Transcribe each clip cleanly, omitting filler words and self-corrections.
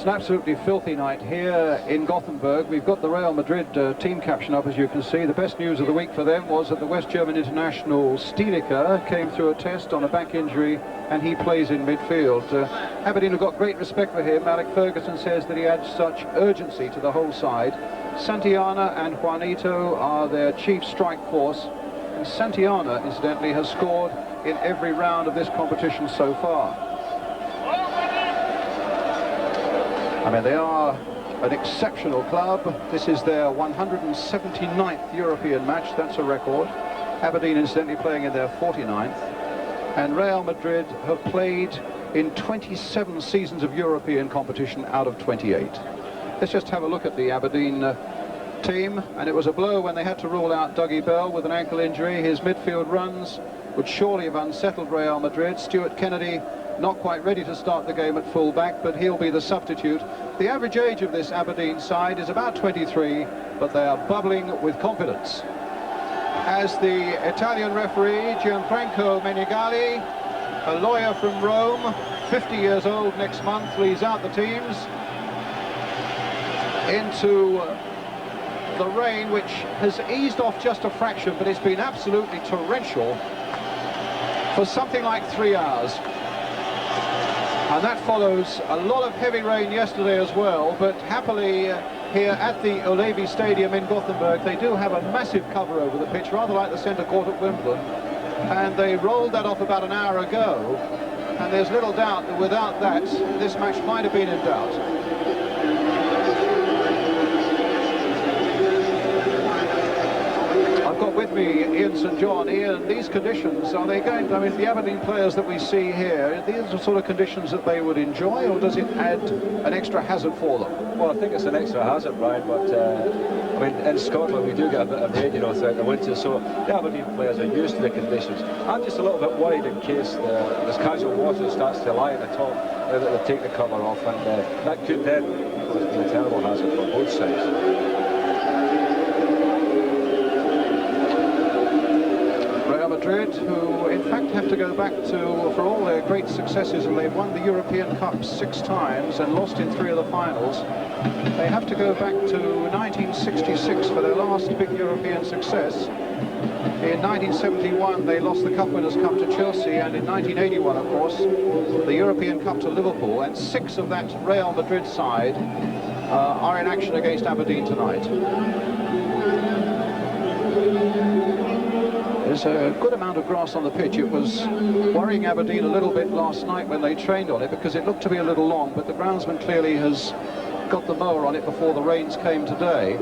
It's an absolutely filthy night here in Gothenburg. We've got the Real Madrid team caption up, as you can see. The best news of the week for them was that the West German international Stienecker came through a test on a back injury, and he plays in midfield. Aberdeen have got great respect for him. Alex Ferguson says that he adds such urgency to the whole side. Santiana and Juanito are their chief strike force, and Santiana, incidentally, has scored in every round of this competition so far. I mean, they are an exceptional club. This is their 179th European match. That's a record. Aberdeen, incidentally, playing in their 49th. And Real Madrid have played in 27 seasons of European competition out of 28. Let's just have a look at the Aberdeen team. And it was a blow when they had to rule out Dougie Bell with an ankle injury. His midfield runs would surely have unsettled Real Madrid. Stuart Kennedy not quite ready to start the game at full-back, but he'll be the substitute. The average age of this Aberdeen side is about 23, but they are bubbling with confidence. As the Italian referee, Gianfranco Menegali, a lawyer from Rome, 50 years old next month, leads out the teams into the rain, which has eased off just a fraction, but it's been absolutely torrential for something like 3 hours. And that follows a lot of heavy rain yesterday as well, but happily here at the Ullevi Stadium in Gothenburg, they do have a massive cover over the pitch, rather like the centre court at Wimbledon, and they rolled that off about an hour ago, and there's little doubt that without that, this match might have been in doubt. I've got with me Ian St John. Ian, these conditions, are they going to, I mean, the Aberdeen players that we see here, these are the sort of conditions that they would enjoy, or does it add an extra hazard for them? Well, I think it's an extra hazard, Brian, but I mean, in Scotland we do get a bit of rain, you know, throughout the winter, so the Aberdeen players are used to the conditions. I'm just a little bit worried in case this casual water starts to lie at the top, that they'll take the cover off, and that could then be a terrible hazard for both sides. Madrid, who in fact have to go back to, for all their great successes, and they've won the European Cup 6 times and lost in 3 of the finals, they have to go back to 1966 for their last big European success. In 1971 they lost the Cup Winners' Cup to Chelsea, and in 1981, of course, the European Cup to Liverpool, and 6 of that Real Madrid side are in action against Aberdeen tonight. There's a good amount of grass on the pitch. It was worrying Aberdeen a little bit last night when they trained on it, because it looked to be a little long, but the groundsman clearly has got the mower on it before the rains came today.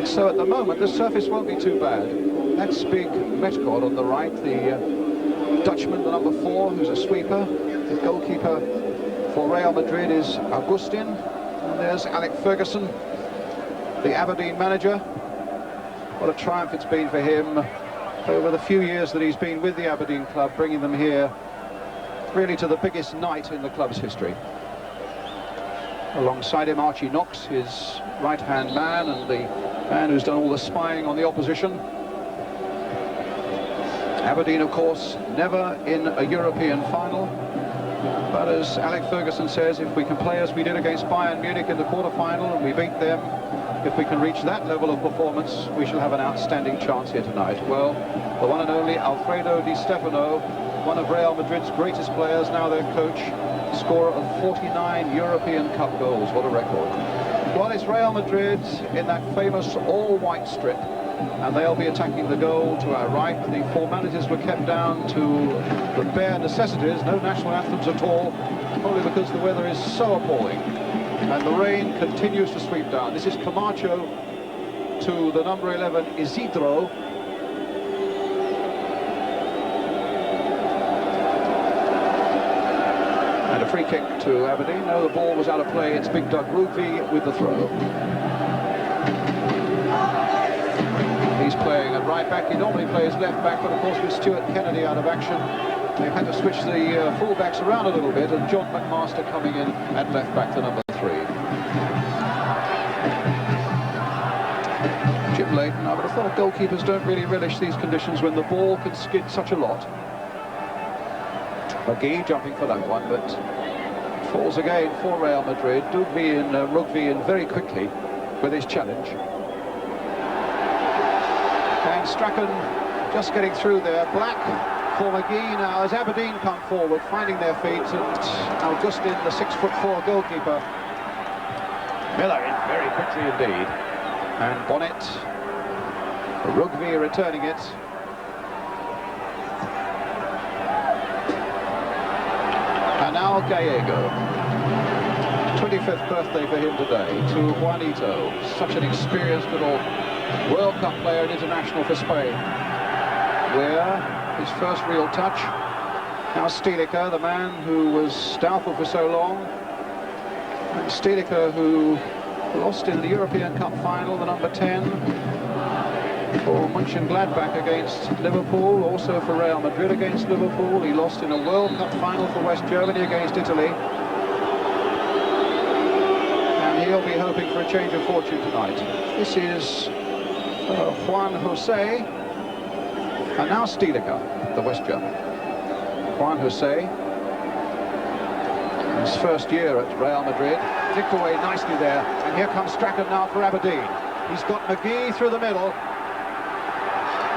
So at the moment the surface won't be too bad. That's big Metcod on the right, the Dutchman, the number 4, who's a sweeper. The goalkeeper for Real Madrid is Augustin, and there's Alex Ferguson, the Aberdeen manager. What a triumph it's been for him over the few years that he's been with the Aberdeen club, bringing them here really to the biggest night in the club's history. Alongside him, Archie Knox, his right-hand man, and the man who's done all the spying on the opposition. Aberdeen, of course, never in a European final, but as Alex Ferguson says, if we can play as we did against Bayern Munich in the quarter-final and we beat them, if we can reach that level of performance, we shall have an outstanding chance here tonight. Well, the one and only Alfredo Di Stefano, one of Real Madrid's greatest players, now their coach, scorer of 49 European Cup goals. What a record. Well, it's Real Madrid in that famous all-white strip, and they'll be attacking the goal to our right. The formalities were kept down to the bare necessities, no national anthems at all, probably because the weather is so appalling. And the rain continues to sweep down. This is Camacho to the number 11, Isidro. And a free kick to Aberdeen. No, the ball was out of play. It's Big Doug Ruby with the throw. He's playing at right back. He normally plays left back, but of course with Stuart Kennedy out of action, they've had to switch the full-backs around a little bit, and John McMaster coming in at left back, the number 3. Jim Leighton, I would have thought goalkeepers don't really relish these conditions when the ball can skid such a lot. McGee jumping for that one, but Calls again for Real Madrid. Rugby in very quickly with his challenge. And Strachan just getting through there. Black for McGee now as Aberdeen come forward, finding their feet, and Augustin, the 6'4" goalkeeper. Miller in very quickly indeed. And Bonnet, Rugby returning it. And now Gallego. 25th birthday for him today. To Juanito, such an experienced little World Cup player and international for Spain. Where his first real touch. Now Stilica, the man who was doubtful for so long. And Stilica, who lost in the European Cup final, the number 10 for Mönchengladbach against Liverpool, also for Real Madrid against Liverpool. He lost in a World Cup final for West Germany against Italy. And he'll be hoping for a change of fortune tonight. This is Juan Jose, and now Stilica, the West German. Juan Jose, his first year at Real Madrid, flicked away nicely there, and here comes Strachan now for Aberdeen. He's got McGee through the middle,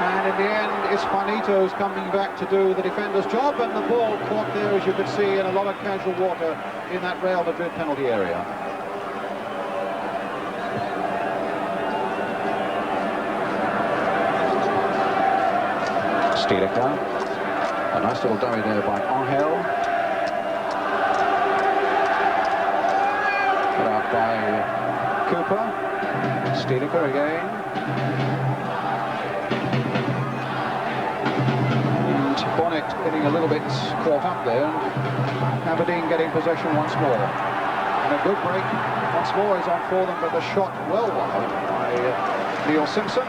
and in the end it's Juanito's coming back to do the defender's job, and the ball caught there, as you can see, in a lot of casual water in that Real Madrid penalty area. Stilica, a nice little dummy there by Angel. Put out by Cooper. Stilica again. And Bonnet getting a little bit caught up there. Aberdeen getting possession once more. And a good break once more is on for them, but the shot well wide by Neil Simpson.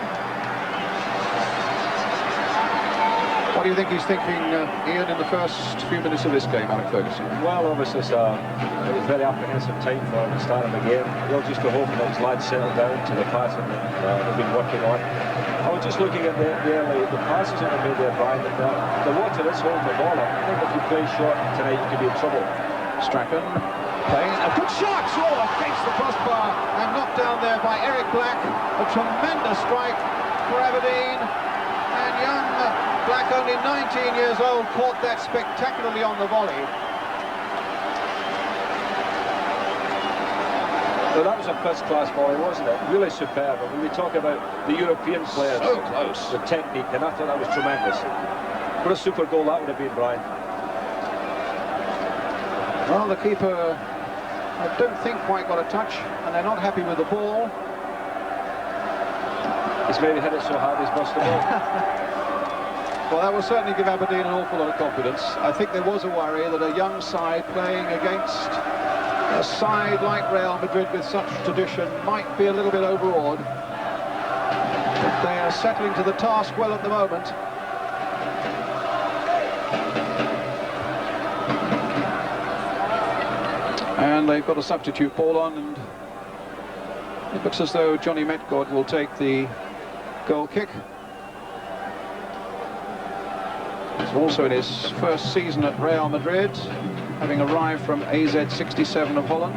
What do you think he's thinking, Ian, in the first few minutes of this game, Alec Ferguson? Well, obviously, it was very apprehensive time for him at the start of the game. He'll just be hoping that his lads settle down to the pattern that they've been working on. I was just looking at the passes that were made there, Brian, and the water is holding the ball up. I think if you play short tonight, you could be in trouble. Strachan playing a good shot, against the crossbar, and knocked down there by Eric Black. A tremendous strike for Aberdeen, and young Black, only 19 years old, caught that spectacularly on the volley. Well, that was a first-class volley, wasn't it? Really superb. And when we talk about the European players, so close, the technique, and I thought that was tremendous. What a super goal that would have been, Brian. Well, the keeper, I don't think, quite got a touch, and they're not happy with the ball. He's maybe hit it so hard he's missed the ball. Well, that will certainly give Aberdeen an awful lot of confidence. I think there was a worry that a young side playing against a side like Real Madrid with such tradition might be a little bit overawed. But they are settling to the task well at the moment. And they've got a substitute ball on, and it looks as though Johnny Metgod will take the goal kick. He's also in his first season at Real Madrid, having arrived from AZ 67 of Holland.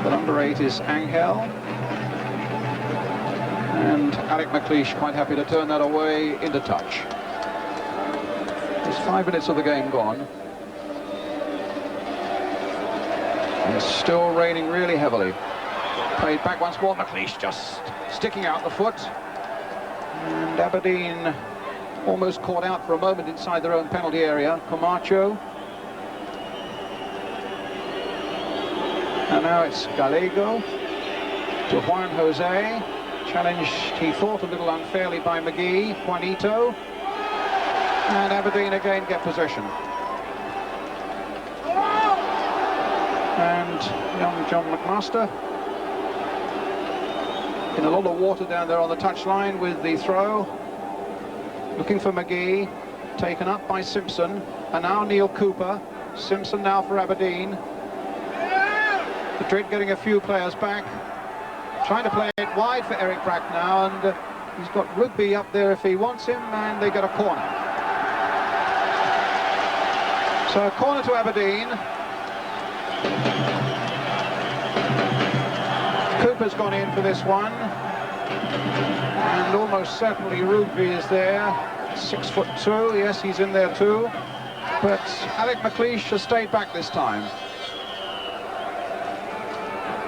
The number 8 is Angel. And Alec McLeish quite happy to turn that away into touch. There's 5 minutes of the game gone. And it's still raining really heavily. Played back once more, McLeish just sticking out the foot. And Aberdeen almost caught out for a moment inside their own penalty area. Camacho. And now it's Gallego to Juan Jose. Challenged, he thought, a little unfairly by McGee. Juanito. And Aberdeen again get possession. And young John McMaster in a lot of water down there on the touchline with the throw. Looking for McGee, taken up by Simpson, and now Neil Cooper. Simpson now for Aberdeen. Madrid getting a few players back, trying to play it wide for Eric Brack now, and he's got Rugby up there if he wants him, and they get a corner. So corner to Aberdeen. Cooper's gone in for this one. And almost certainly Uefa is there. 6'2", yes, he's in there too. But Alec McLeish has stayed back this time.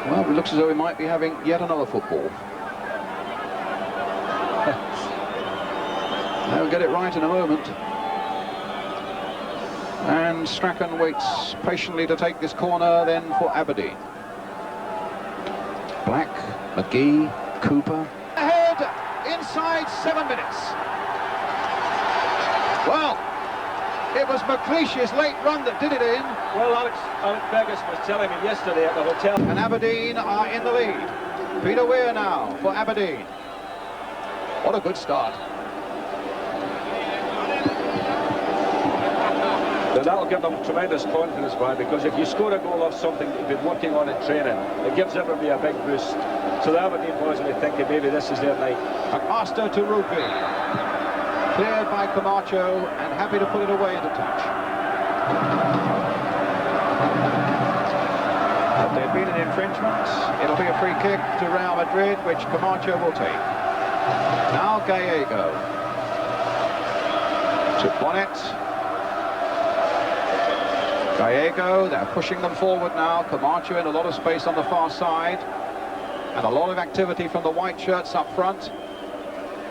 Well, it looks as though we might be having yet another football. They'll get it right in a moment. And Strachan waits patiently to take this corner then for Aberdeen. Black, McGee, Cooper. Ahead inside 7 minutes. Well, it was McLeish's late run that did it in. Well, Alex Fergus was telling me yesterday at the hotel. And Aberdeen are in the lead. Peter Weir now for Aberdeen. What a good start. Now that'll give them tremendous confidence, Brian, because if you score a goal off something that you've been working on in training, it gives everybody a big boost. So the Aberdeen boys will be thinking maybe this is their night. McMaster to Uefa. Cleared by Camacho and happy to put it away into touch. If there'd been an infringement, it'll be a free kick to Real Madrid, which Camacho will take. Now Gallego. To Bonnet. Gallego, they're pushing them forward now. Camacho in a lot of space on the far side. And a lot of activity from the white shirts up front.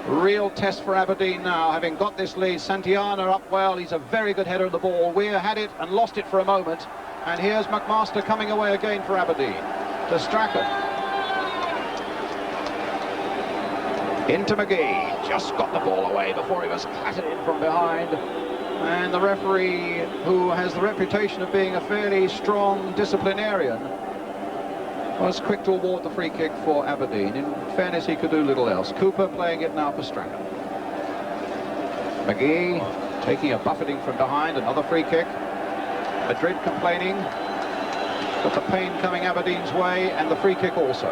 Real test for Aberdeen now, having got this lead. Santillana up well, he's a very good header of the ball. Weir had it and lost it for a moment. And here's McMaster coming away again for Aberdeen. To Strachan. Into McGee, just got the ball away before he was clattered in from behind. And the referee, who has the reputation of being a fairly strong disciplinarian, was quick to award the free kick for Aberdeen. In fairness, he could do little else. Cooper playing it now for Strachan. McGee taking a buffeting from behind, another free kick. Madrid complaining, but the pain coming Aberdeen's way, and the free kick also.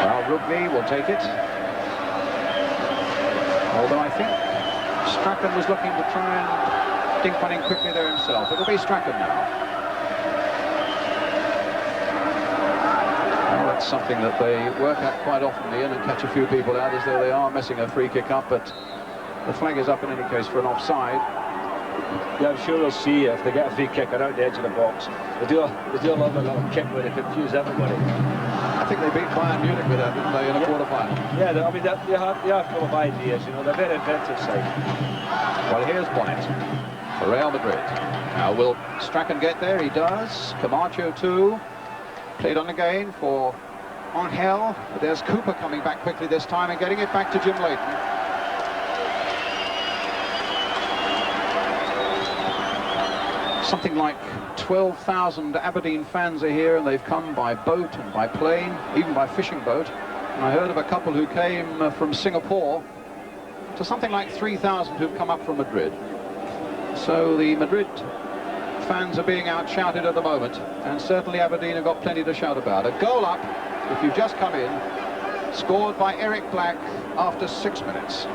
Well, Uefa will take it. Although I think Strachan was looking to try and dink one in quickly there himself. It'll be Strachan now. Well, that's something that they work at quite often, Ian, and catch a few people out as though they are messing a free kick up, but the flag is up in any case for an offside. Yeah, I'm sure we'll see if they get a free kick around the edge of the box. They do love a little kick where they confuse everybody. I think they beat Bayern Munich with that, didn't they, in a quarter-final? Yeah, I mean, they have full of ideas, you know, they're very inventive side. Well, here's Bonnet for Real Madrid. Now, will Strachan get there? He does. Camacho, too. Played on again for Angel. But there's Cooper coming back quickly this time and getting it back to Jim Leighton. Something like 12,000 Aberdeen fans are here, and they've come by boat and by plane, even by fishing boat. And I heard of a couple who came from Singapore, to something like 3,000 who've come up from Madrid. So the Madrid fans are being out-shouted at the moment, and certainly Aberdeen have got plenty to shout about. A goal up, if you've just come in, scored by Eric Black after 6 minutes.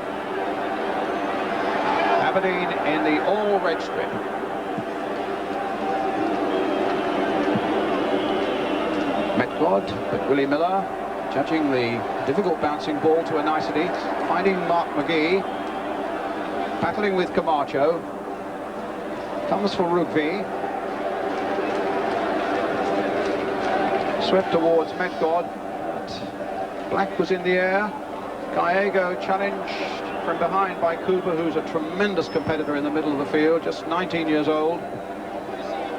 Aberdeen in the all-red strip. Metgod, but Willie Miller judging the difficult bouncing ball to a nicety, finding Mark McGee, battling with Camacho, comes for Uefa, swept towards Metgod, but Black was in the air. Gallego challenged from behind by Cooper, who's a tremendous competitor in the middle of the field, just 19 years old.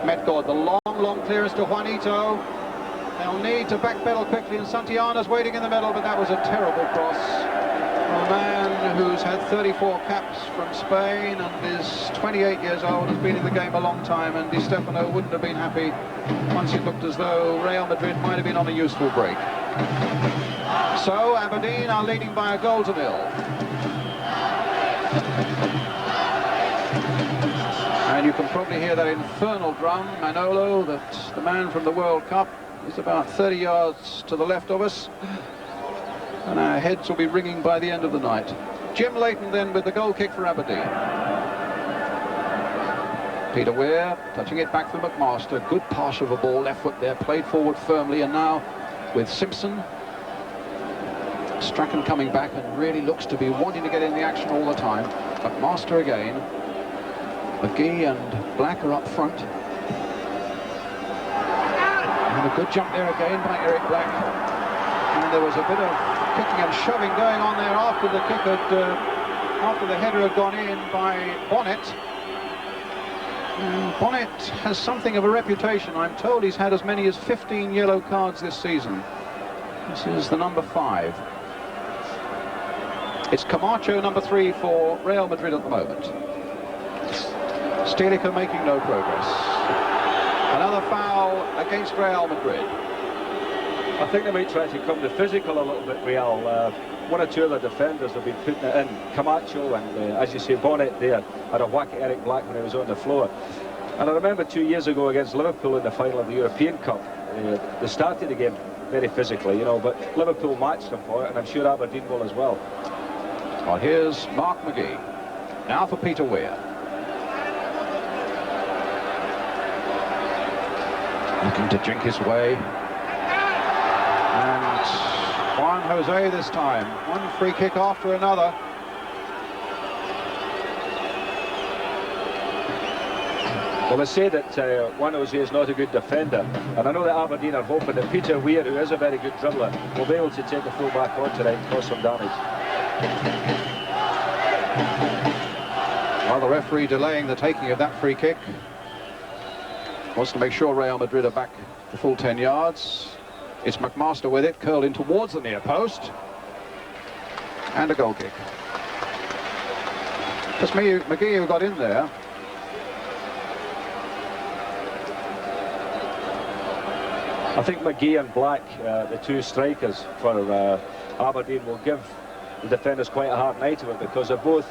Metgod, the long clearance to Juanito. They'll need to backpedal quickly, and Santillana's waiting in the middle, but that was a terrible cross. A man who's had 34 caps from Spain and is 28 years old, has been in the game a long time, and Di Stefano wouldn't have been happy once it looked as though Real Madrid might have been on a useful break. So Aberdeen are leading by a goal to nil. And you can probably hear that infernal drum, Manolo, that the man from the World Cup is about 30 yards to the left of us, and our heads will be ringing by the end of the night. Jim Leighton then with the goal kick for Aberdeen. Peter Weir touching it back for McMaster. Good pass of a ball, left foot there, played forward firmly, and now with Simpson. Strachan coming back and really looks to be wanting to get in the action all the time. McMaster again. McGee and Black are up front. And a good jump there again by Eric Black. And there was a bit of kicking and shoving going on there after the kick had, after the header had gone in by Bonnet. And Bonnet has something of a reputation. I'm told he's had as many as 15 yellow cards this season. This is the number 5. It's Camacho, number 3 for Real Madrid at the moment. Stilica making no progress. Another foul against Real Madrid. I think they might try to come to physical a little bit, Real. One or two of the defenders have been putting it in. Camacho and, as you say, Bonnet there had a whack at Eric Black when he was on the floor. And I remember 2 years ago against Liverpool in the final of the European Cup, they started the game very physically, you know, but Liverpool matched them for it, and I'm sure Aberdeen will as well. Well, here's Mark McGee. Now for Peter Weir. Looking to drink his way. And Juan Jose this time. One free kick after another. Well, they say that Juan Jose is not a good defender, and I know that Aberdeen are hoping that Peter Weir, who is a very good dribbler, will be able to take the full back on tonight and cause some damage. Well, the referee delaying the taking of that free kick. Wants to make sure Real Madrid are back the full 10 yards. It's McMaster with it, curled in towards the near post. And a goal kick. Just McGee who got in there. I think McGee and Black, the two strikers for Aberdeen, will give the defenders quite a hard night of it, because they're both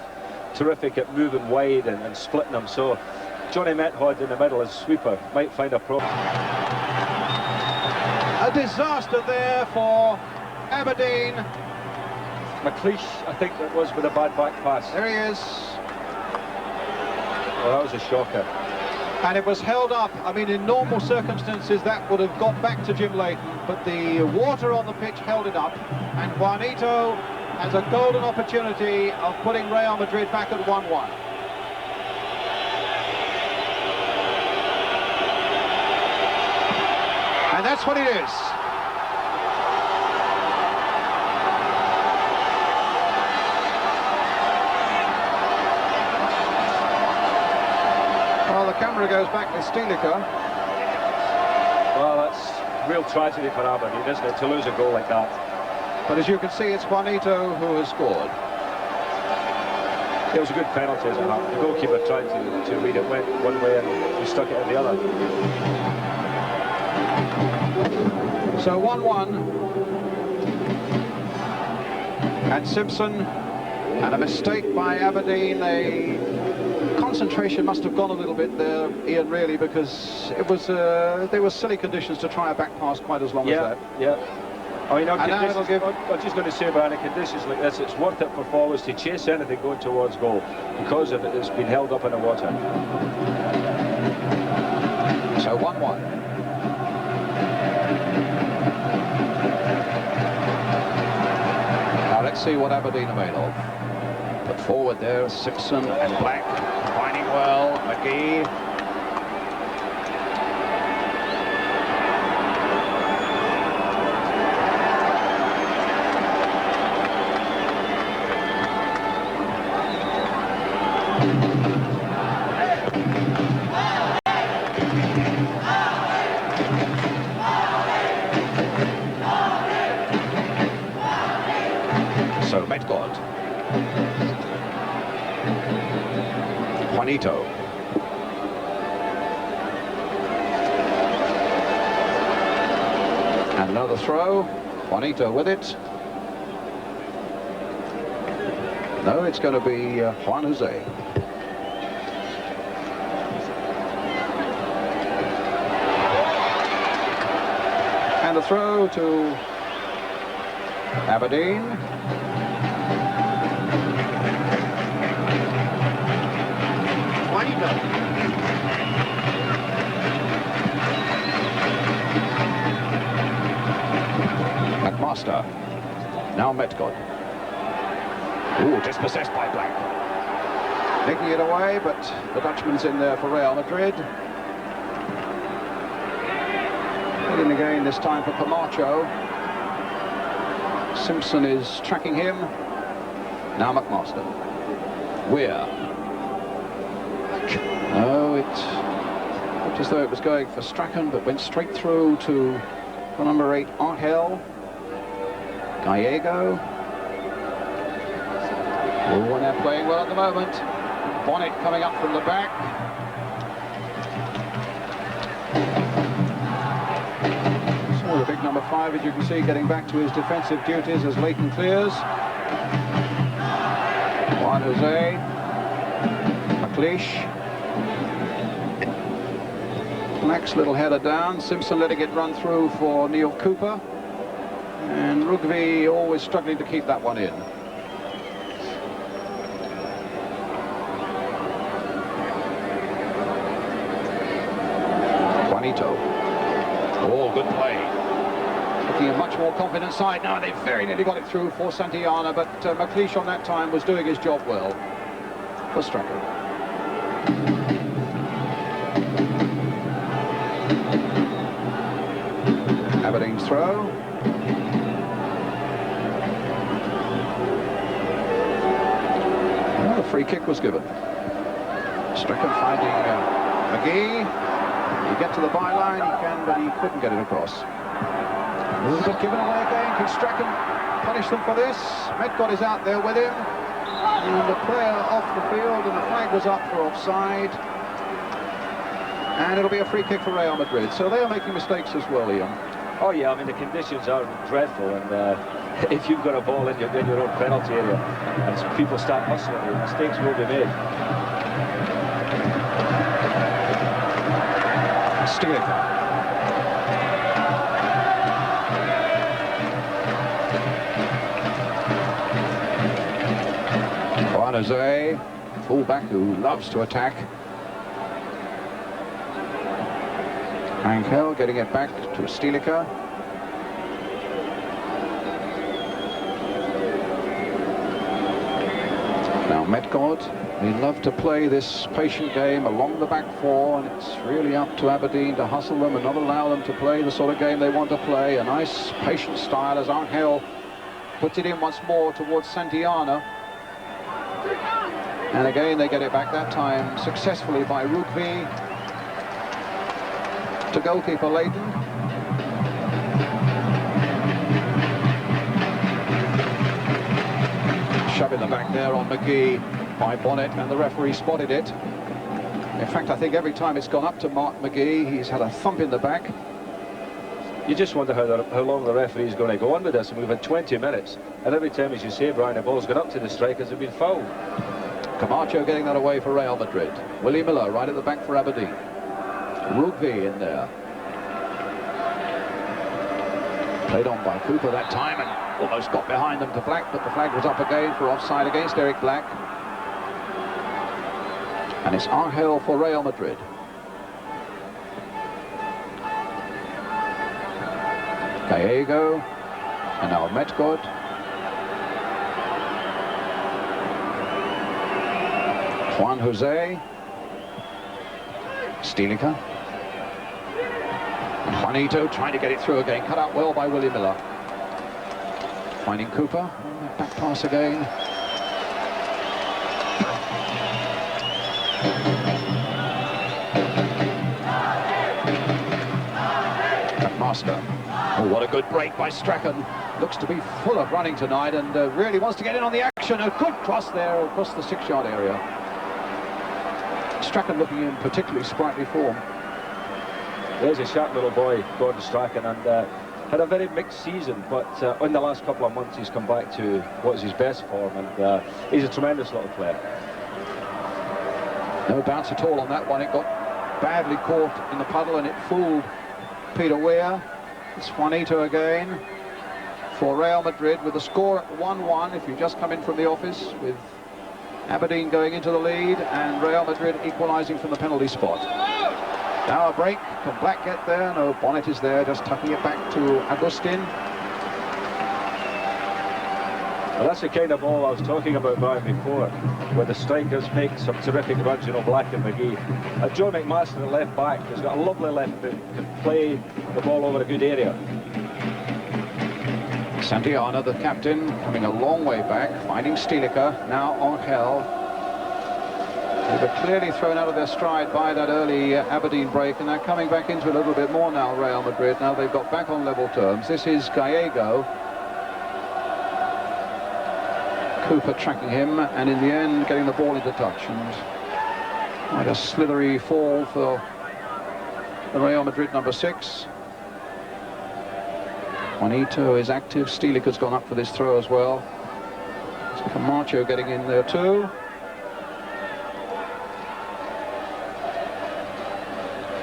terrific at moving wide and splitting them. So Johnny Method in the middle as sweeper might find a problem. A disaster there for Aberdeen. McLeish, I think that was with a bad back pass. There he is. Well, that was a shocker. And it was held up. I mean, in normal circumstances, that would have got back to Jim Leighton, but the water on the pitch held it up. And Juanito has a golden opportunity of putting Real Madrid back at 1-1. And that's what it is. Well, the camera goes back to Stilica. Well, that's real tragedy for Aberdeen, isn't it, to lose a goal like that? But as you can see, it's Juanito who has scored. It was a good penalty, isn't it? The goalkeeper tried to read it, went one way and he stuck it in the other. So 1-1. And Simpson, and a mistake by Aberdeen. Concentration must have gone a little bit there, Ian, really, because it was there were silly conditions to try a back pass quite as long as that. Yeah. I mean, I'm just going to say, about conditions like this, it's worth it for forwards to chase anything going towards goal, because of it, it's been held up in the water. So 1-1. Now let's see what Aberdeen are made of. Put forward there, Simpson and Black combining well. McGee. So Metgod. Juanito. And another throw. Juanito with it. No, it's going to be Juan Jose. And a throw to Aberdeen. McMaster. Now Menegali. Ooh, dispossessed by Black. Nicking it away, but the Dutchman's in there for Real Madrid. In again, this time for Camacho. Simpson is tracking him. Now McMaster. Weir. No, it looked as though it was going for Strachan, but went straight through to number 8, Angel. Gallego. Oh, and they're playing well at the moment. Bonnet coming up from the back. So the big number 5, as you can see, getting back to his defensive duties as Leighton clears. Juan Jose. McLeish. Black's little header down. Simpson letting it run through for Neil Cooper. And Ullevi always struggling to keep that one in. Juanito. Oh, good play. Looking a much more confident side now. They very nearly got it through for Santillana, but McLeish on that time was doing his job well for Strachan. Aberdeen's throw. Well, the free kick was given. Strachan finding McGee. He get to the byline, he can, but he couldn't get it across. A little bit given away again. Can Strachan punish them for this? Menegali is out there with him. And the player off the field, and the flag was up for offside. And it'll be a free kick for Real Madrid. So they are making mistakes as well, Ian. Oh yeah, I mean the conditions are dreadful, and if you've got a ball in your own penalty area and people start hustling, mistakes will be made. Stilica. Juan Jose, fullback who loves to attack. Angel getting it back to Stilica. Now Menegali. They love to play this patient game along the back four, and it's really up to Aberdeen to hustle them and not allow them to play the sort of game they want to play. A nice patient style as Angel puts it in once more towards Santillana. And again they get it back, that time successfully by Ullevi. To goalkeeper Leighton. Shove in the back there on McGee by Bonnet, and the referee spotted it. In fact, I think every time it's gone up to Mark McGee, he's had a thump in the back. You just wonder how long the referee is going to go on with this, and we've had 20 minutes, and every time, as you say, Brian, the ball's gone up to the strikers have been fouled. Camacho getting that away for Real Madrid. Willie Miller right at the back for Aberdeen. Ullevi in there. Played on by Cooper that time and almost got behind them to Black, but the flag was up again for offside against Eric Black. And it's Angel for Real Madrid. Gallego, and now Menegali. Juan Jose. Stilica. Juanito trying to get it through again, cut out well by Willie Miller. Finding Cooper, back pass again. McMaster. Oh, what a good break by Strachan. Looks to be full of running tonight and really wants to get in on the action. A good cross there across the 6-yard area. Strachan looking in particularly sprightly form. There's a sharp little boy, Gordon Strachan, and had a very mixed season, but in the last couple of months he's come back to what is his best form, and he's a tremendous little player. No bounce at all on that one. It got badly caught in the puddle and it fooled Peter Weir. It's Juanito again. for Real Madrid, with the score at 1-1 if you just come in from the office, with Aberdeen going into the lead and Real Madrid equalising from the penalty spot. Now a break. Can Black get there? No, Bonnet is there, just tucking it back to Agustin. Well, that's the kind of ball I was talking about, Brian, before, where the strikers make some terrific runs, you know, Black and McGee. John McMaster at left back has got a lovely left foot, can play the ball over a good area. Santillana, the captain, coming a long way back, finding Stilica, now Angel. They were clearly thrown out of their stride by that early Aberdeen break, and they're coming back into it a little bit more now, Real Madrid. Now they've got back on level terms. This is Gallego. Cooper tracking him, and in the end getting the ball into touch, and quite a slithery fall for the Real Madrid number 6. Juanito is active. Stilica's gone up for this throw as well. It's Camacho getting in there too.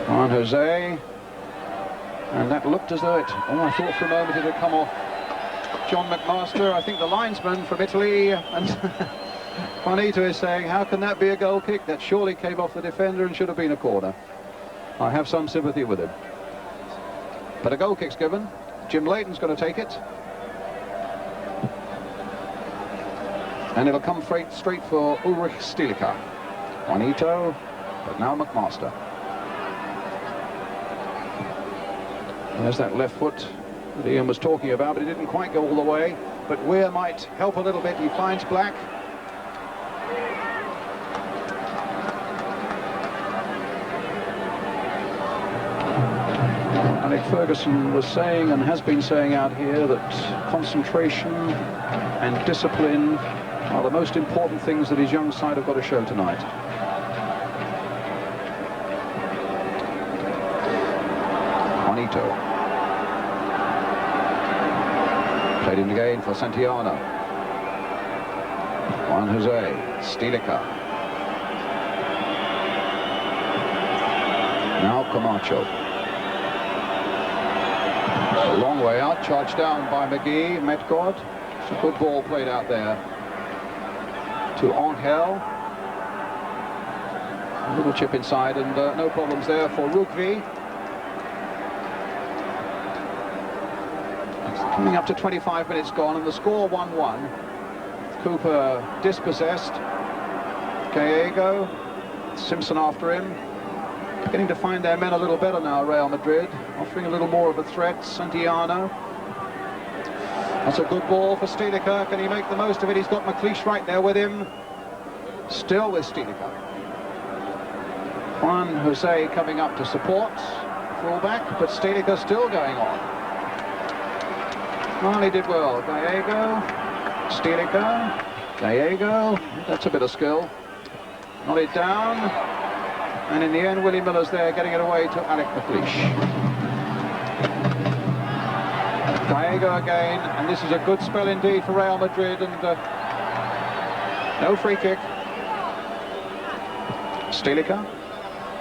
Juan Jose, and that looked as though it, I thought for a moment it had come off John McMaster. I think the linesman from Italy, and Juanito is saying, how can that be a goal kick? That surely came off the defender and should have been a corner. I have some sympathy with him. But a goal kick's given. Jim Leighton's going to take it. And it'll come straight for Ulrich Stilica. Juanito, but now McMaster. There's that left foot that Ian was talking about, but it didn't quite go all the way. But Weir might help a little bit. He finds Black. Alec Ferguson was saying, and has been saying out here, that concentration and discipline are the most important things that his young side have got to show tonight. Juanito. Played in again for Santillana. Juan Jose. Stilica. Now Camacho. A long way out, charged down by McGee. Metgod. It's a good ball played out there to Angel. A little chip inside, and no problems there for Rugvi. Coming up to 25 minutes gone, and the score 1-1. Cooper dispossessed. Gallego, Simpson after him. Beginning to find their men a little better now, Real Madrid. Offering a little more of a threat. Santillana. That's a good ball for Stilica. Can he make the most of it? He's got McLeish right there with him. Still with Stilica. Juan Jose coming up to support. Fullback, but Stilica still going on. Well, he did well. Gallego. Stilica. Gallego. That's a bit of skill. Nodded down. And in the end, Willie Miller's there, getting it away to Alec McLeish. Gallego again, and this is a good spell indeed for Real Madrid, and no free kick. Stilica,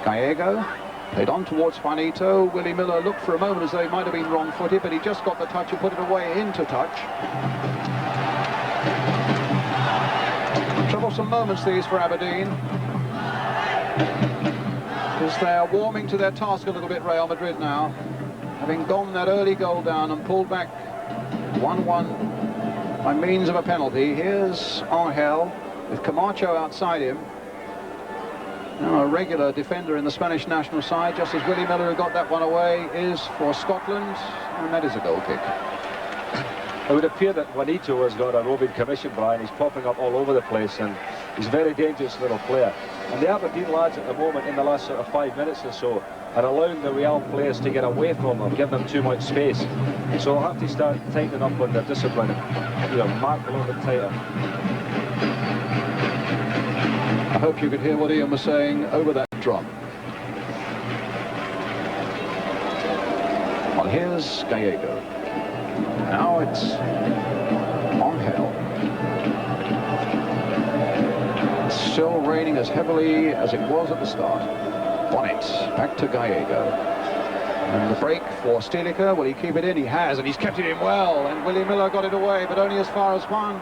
Gallego, played on towards Juanito. Willie Miller looked for a moment as though he might have been wrong-footed, but he just got the touch and put it away into touch. Troublesome moments these for Aberdeen, because they're warming to their task a little bit, Real Madrid now. Having gone that early goal down and pulled back 1-1 by means of a penalty. Here's Angel with Camacho outside him. Now a regular defender in the Spanish national side, just as Willie Miller, who got that one away, is for Scotland, and that is a goal kick. It would appear that Juanito has got a roving commission, Brian. He's popping up all over the place, and he's a very dangerous little player. And the Aberdeen lads at the moment, in the last sort of 5 minutes or so, are allowing the Real players to get away from them, give them too much space. So they'll have to start tightening up on their discipline, you know, mark a little bit tighter. I hope you could hear what Ian was saying over that drum. Well, here's Gallego. Now it's Angel. It's still raining as heavily as it was at the start. Bonnet, back to Gallego. And the break for Stilica. Will he keep it in? He has, and he's kept it in well. And Willie Miller got it away, but only as far as one.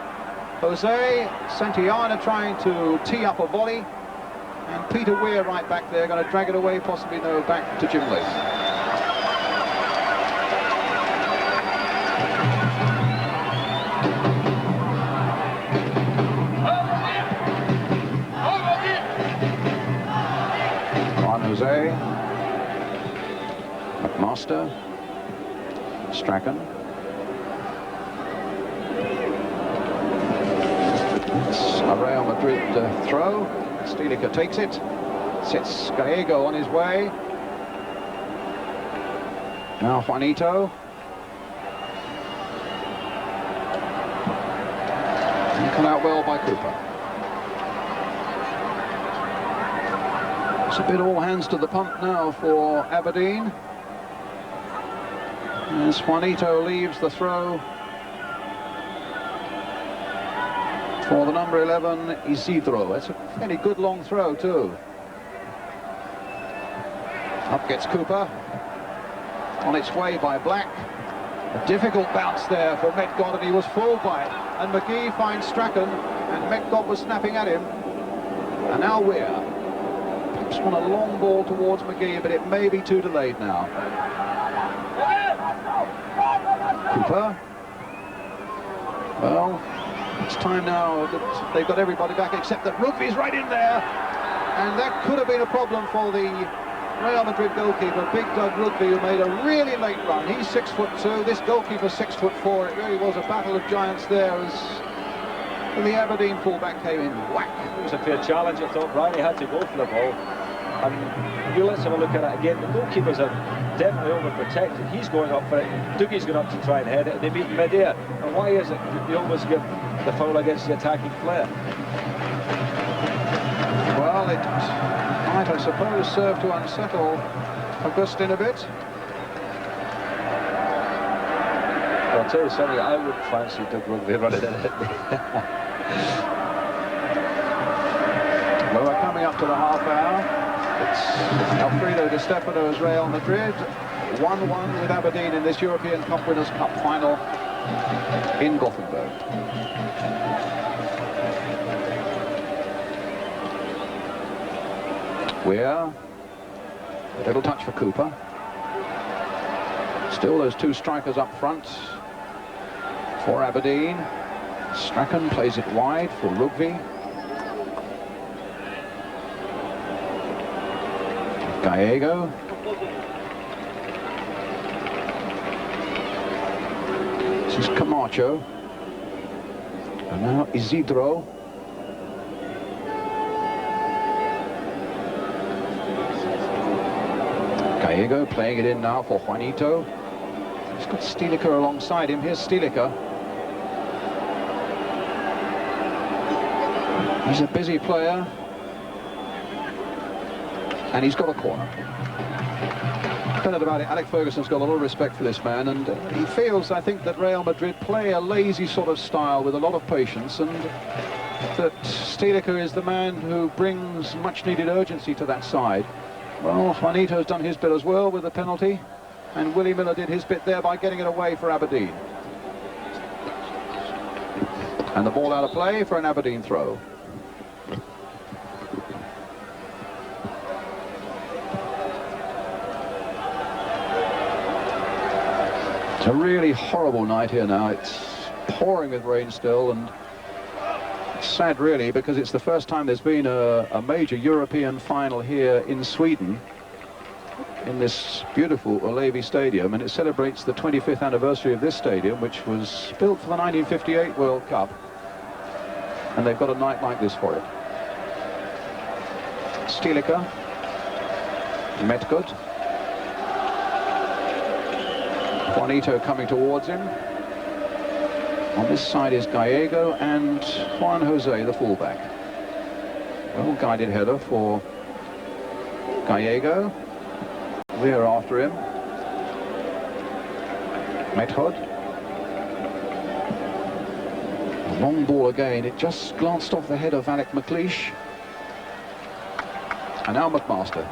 Jose Santillana trying to tee up a volley. And Peter Weir right back there, going to drag it away, possibly no, back to Jim Latham. Jose, McMaster, Strachan. It's a Real Madrid throw. Stilica takes it, sets Gallego on his way. Now Juanito. And come out well by Cooper. It's a bit all hands to the pump now for Aberdeen. As Juanito leaves the throw for the number 11, Isidro. That's a fairly good long throw too. Up gets Cooper. On its way by Black. A difficult bounce there for Metcod, and he was fooled by it. And McGee finds Strachan, and Metcod was snapping at him. And now Weir. Perhaps want a long ball towards McGee, but it may be too delayed now. Cooper. Well, it's time now that they've got everybody back except that Rugby's right in there. And that could have been a problem for the Real Madrid goalkeeper, Big Doug Rugby, who made a really late run. He's 6'2", this goalkeeper's 6'4". It really was a battle of giants there as the Aberdeen fullback came in. Whack! It was a fair challenge, I thought. Riley had to go for the ball. And let's have a look at it again. The goalkeepers are definitely overprotected. He's going up for it. Dougie's going up to try and head it, and they meet mid-air. And why is it that they almost give the foul against the attacking player? Well, it might, I suppose, serve to unsettle Augustin a bit. I'll tell you something, I would fancy Doug Rugby running it at me. Well, we're coming up to the half hour. It's Alfredo Di Stefano's Real Madrid 1-1 with Aberdeen in this European Cup Winners' Cup final in Gothenburg. Weir, a little touch for Cooper. Still those two strikers up front for Aberdeen. Strachan plays it wide for Rugby. Gallego. This is Camacho. And now Isidro. Gallego playing it in now for Juanito. He's got Stilica alongside him. Here's Stilica. He's a busy player. And he's got a corner. Tell it about it, Alec Ferguson's got a lot of respect for this man, and he feels, I think, that Real Madrid play a lazy sort of style with a lot of patience, and that Stilica is the man who brings much-needed urgency to that side. Well, Juanito's done his bit as well with the penalty, and Willie Miller did his bit there by getting it away for Aberdeen. And the ball out of play for an Aberdeen throw. It's a really horrible night here now. It's pouring with rain still, and it's sad really because it's the first time there's been a major European final here in Sweden in this beautiful Ullevi stadium, and it celebrates the 25th anniversary of this stadium, which was built for the 1958 World Cup, and they've got a night like this for it. Stilica, Metcod. Juanito coming towards him. On this side is Gallego and Juan Jose, the fullback. Well guided header for Gallego. We're after him. Metcod. A long ball again. It just glanced off the head of Alec McLeish. And now McMaster.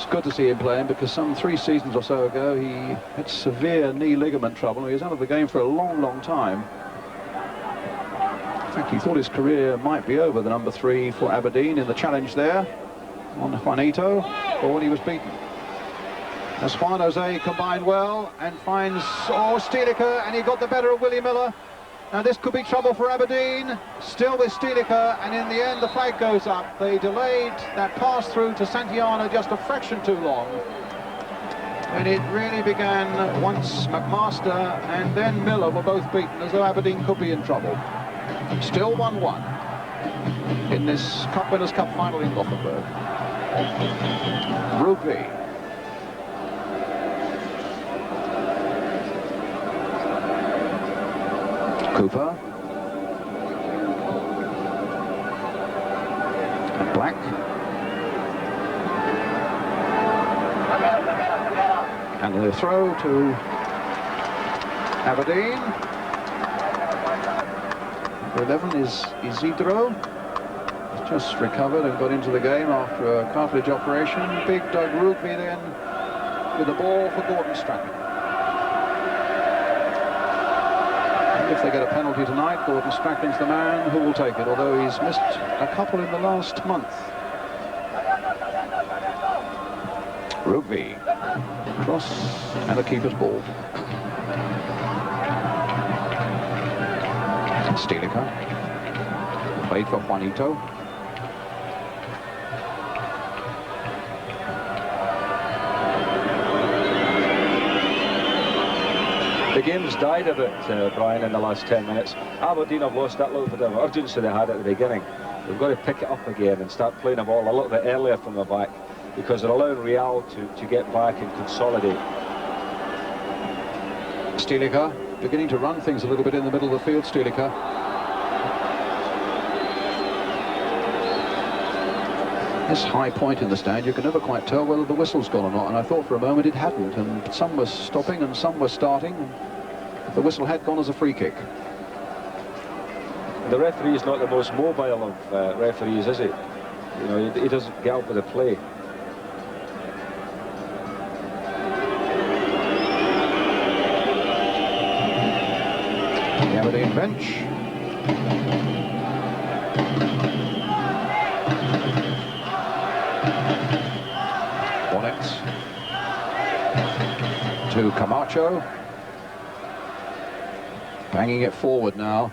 It's good to see him playing, because some 3 seasons or so ago he had severe knee ligament trouble. He was out of the game for a long time. In fact, he thought his career might be over, the number 3 for Aberdeen, in the challenge there on Juanito, or when he was beaten. As Juan Jose combined well and finds Stilica, and he got the better of Willie Miller. Now this could be trouble for Aberdeen, still with Stilica, and in the end the flag goes up. They delayed that pass through to Santiano just a fraction too long. And it really began once McMaster and then Miller were both beaten, as though Aberdeen could be in trouble. Still 1-1 in this Winners' Cup final in Gothenburg. Rugby. Cooper. And Black. And the throw to Aberdeen. Number 11 is Isidro. He's just recovered and got into the game after a cartilage operation. Big Doug Rugby then with the ball for Gordon Strachan. If they get a penalty tonight, Gordon Strachan's the man who will take it, although he's missed a couple in the last month. Rugby. Cross and the keeper's ball. Stilica. Played for Juanito. The game's died a bit, Brian, in the last 10 minutes. Aberdeen have lost that little bit of urgency they had at the beginning. We've got to pick it up again and start playing the ball a little bit earlier from the back, because they're allowing Real to get back and consolidate. Stilica beginning to run things a little bit in the middle of the field. Stilica. This high point in the stand, you can never quite tell whether the whistle's gone or not, and I thought for a moment it hadn't, and some were stopping and some were starting, and the whistle had gone as a free kick. The referee is not the most mobile of referees, is he? You know, he doesn't get out with the play. The Aberdeen bench. To Camacho, banging it forward now.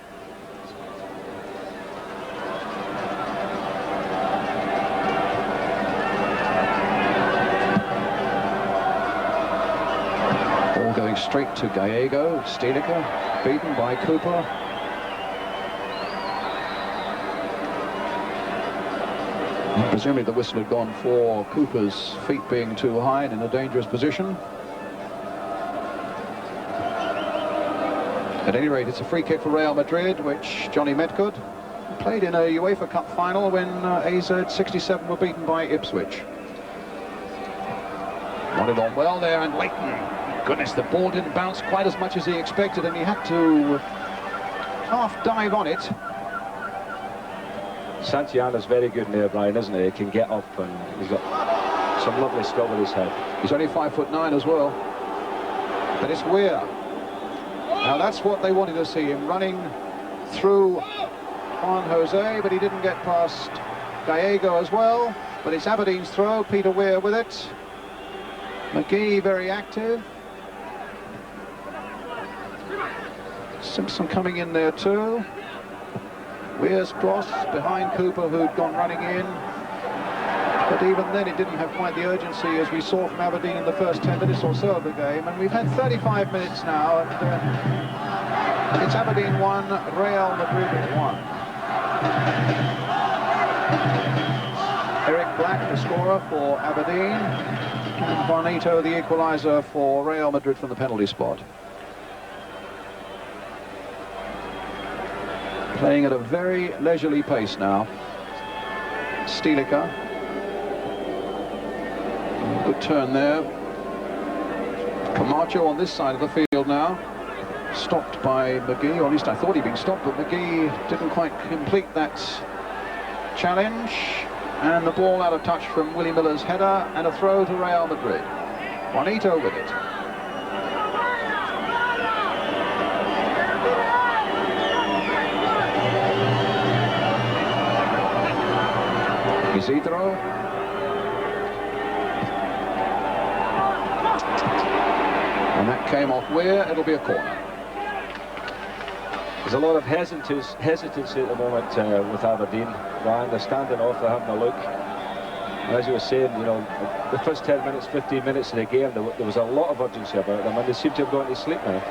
Ball going straight to Gallego. Stilica beaten by Cooper. And presumably the whistle had gone for Cooper's feet being too high and in a dangerous position. At any rate, it's a free kick for Real Madrid, which Johnny Metgood played in a UEFA Cup final when AZ 67 were beaten by Ipswich. Wanted on well there, and Leighton. Goodness, the ball didn't bounce quite as much as he expected, and he had to half dive on it. Santiano's very good in there, Brian, isn't he? He can get up, and he's got some lovely skill with his head. He's only 5'9" as well. But it's Weir. Now that's what they wanted to see, him running through Juan Jose, but he didn't get past Gallego as well. But it's Aberdeen's throw, Peter Weir with it. McGee very active. Simpson coming in there too. Weir's cross behind Cooper, who'd gone running in. But even then it didn't have quite the urgency as we saw from Aberdeen in the first 10 minutes or so of the game. And we've had 35 minutes now, and it's Aberdeen 1, Real Madrid 1. Eric Black, the scorer for Aberdeen, and Juanito, the equaliser for Real Madrid from the penalty spot. Playing at a very leisurely pace now. Stilica. Good turn there. Camacho on this side of the field now. Stopped by McGee, or at least I thought he'd been stopped, but McGee didn't quite complete that challenge. And the ball out of touch from Willie Miller's header, and a throw to Real Madrid. Juanito with it. Isidro. And that came off Weir. It'll be a corner. There's a lot of hesitancy at the moment with Aberdeen. Ryan, they're standing off, they're having a look. And as you were saying, you know, the first 10 minutes, 15 minutes of the game, there was a lot of urgency about them, and they seem to have gone to sleep now.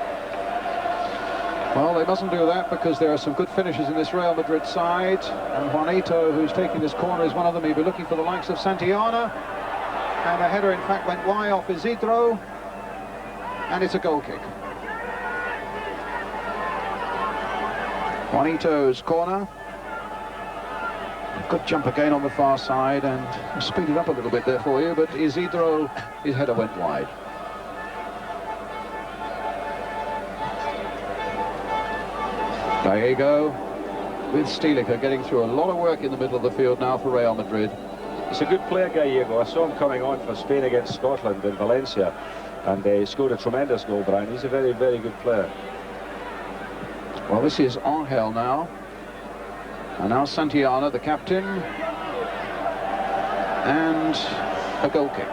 Well, they mustn't do that, because there are some good finishers in this Real Madrid side, and Juanito, who's taking this corner, is one of them. He'll be looking for the likes of Santillana, and the header in fact went wide off Isidro, and it's a goal kick. Juanito's corner. Good jump again on the far side, and I'll speed it up a little bit there for you, but Isidro, his header went wide. Gallego with Stilica getting through a lot of work in the middle of the field now for Real Madrid. He's a good player, Gallego. I saw him coming on for Spain against Scotland in Valencia, and he scored a tremendous goal, Brian. He's a very, very good player. Well, this is Angel now. And now Santillana, the captain. And a goal kick.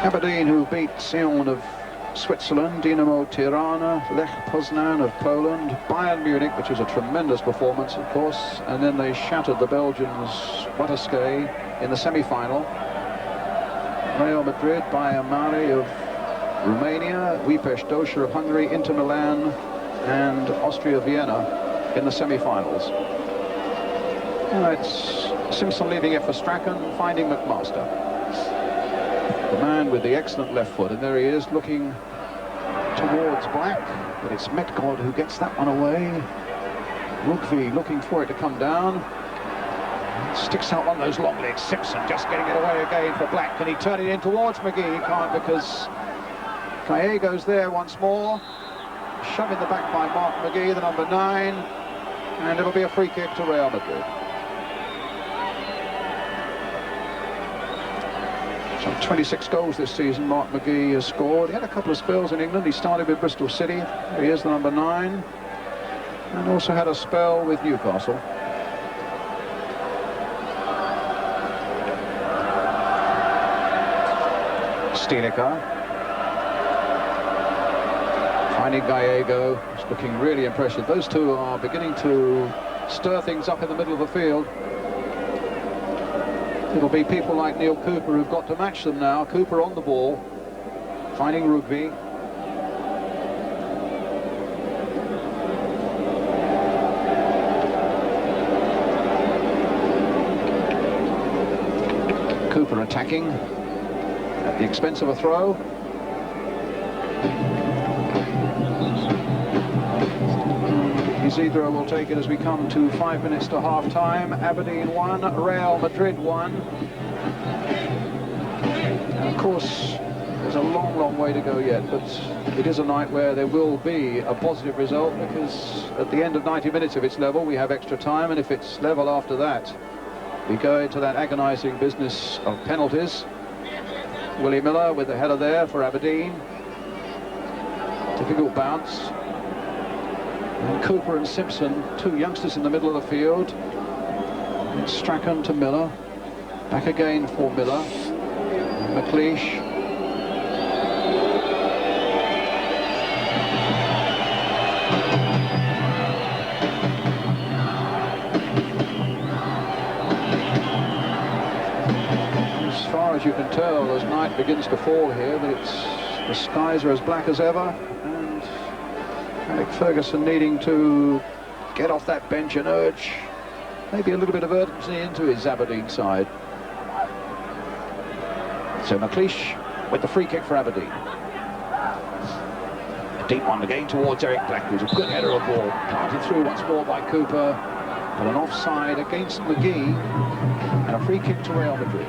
Aberdeen, who beat Sion of Switzerland, Dinamo Tirana, Lech Poznan of Poland, Bayern Munich, which was a tremendous performance, of course, and then they shattered the Belgians Waterskei in the semi-final. Real Madrid, Bayern Mari of Romania, Újpest Dózsa of Hungary, Inter Milan, and Austria Vienna in the semi-finals. It's Simpson leaving it for Strachan, finding McMaster. The man with the excellent left foot, and there he is looking towards Black, but it's Metgod who gets that one away. Ullevi looking for it to come down. Sticks out one of those long legs. Simpson just getting it away again for Black. Can he turn it in towards McGee? He can't, because Gallego's there once more. Shoved in the back by Mark McGee, the number 9. And it'll be a free kick to Real Madrid. Some 26 goals this season Mark McGee has scored. He had a couple of spells in England. He started with Bristol City. There he is, the number 9. And also had a spell with Newcastle. Stilica. Finding Gallego. He's looking really impressive. Those two are beginning to stir things up in the middle of the field. It'll be people like Neil Cooper who've got to match them now. Cooper on the ball, finding Ullevi. Cooper attacking at the expense of a throw. Isidro will take it as we come to 5 minutes to half-time. Aberdeen 1, Real Madrid 1. And of course, there's a long, long way to go yet, but it is a night where there will be a positive result, because at the end of 90 minutes, if it's level, we have extra time, and if it's level after that, we go into that agonising business of penalties. Willie Miller with the header there for Aberdeen. Difficult bounce. And Cooper and Simpson, two youngsters in the middle of the field. And Strachan to Miller. Back again for Miller. McLeish. As far as you can tell, as night begins to fall here, but the skies are as black as ever. Alec Ferguson needing to get off that bench and urge maybe a little bit of urgency into his Aberdeen side. So McLeish with the free kick for Aberdeen. A deep one again towards Eric Black, who's a good header of ball. Planted through once more by Cooper, but an offside against McGee, and a free kick to Real Madrid.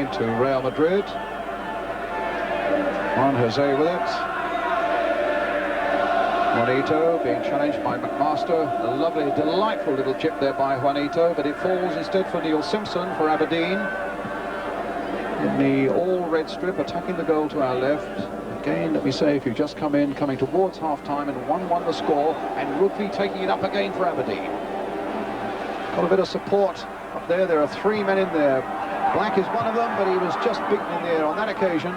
going to Real Madrid. Juan Jose with it. Juanito being challenged by McMaster. A lovely, delightful little chip there by Juanito, but it falls instead for Neil Simpson for Aberdeen. In the all-red strip, attacking the goal to our left. Again, let me say, if you just coming towards half-time, and 1-1 the score, and Rugby taking it up again for Aberdeen. Got a bit of support up there. There are 3 men in there. Black is one of them, but he was just beaten in the air on that occasion.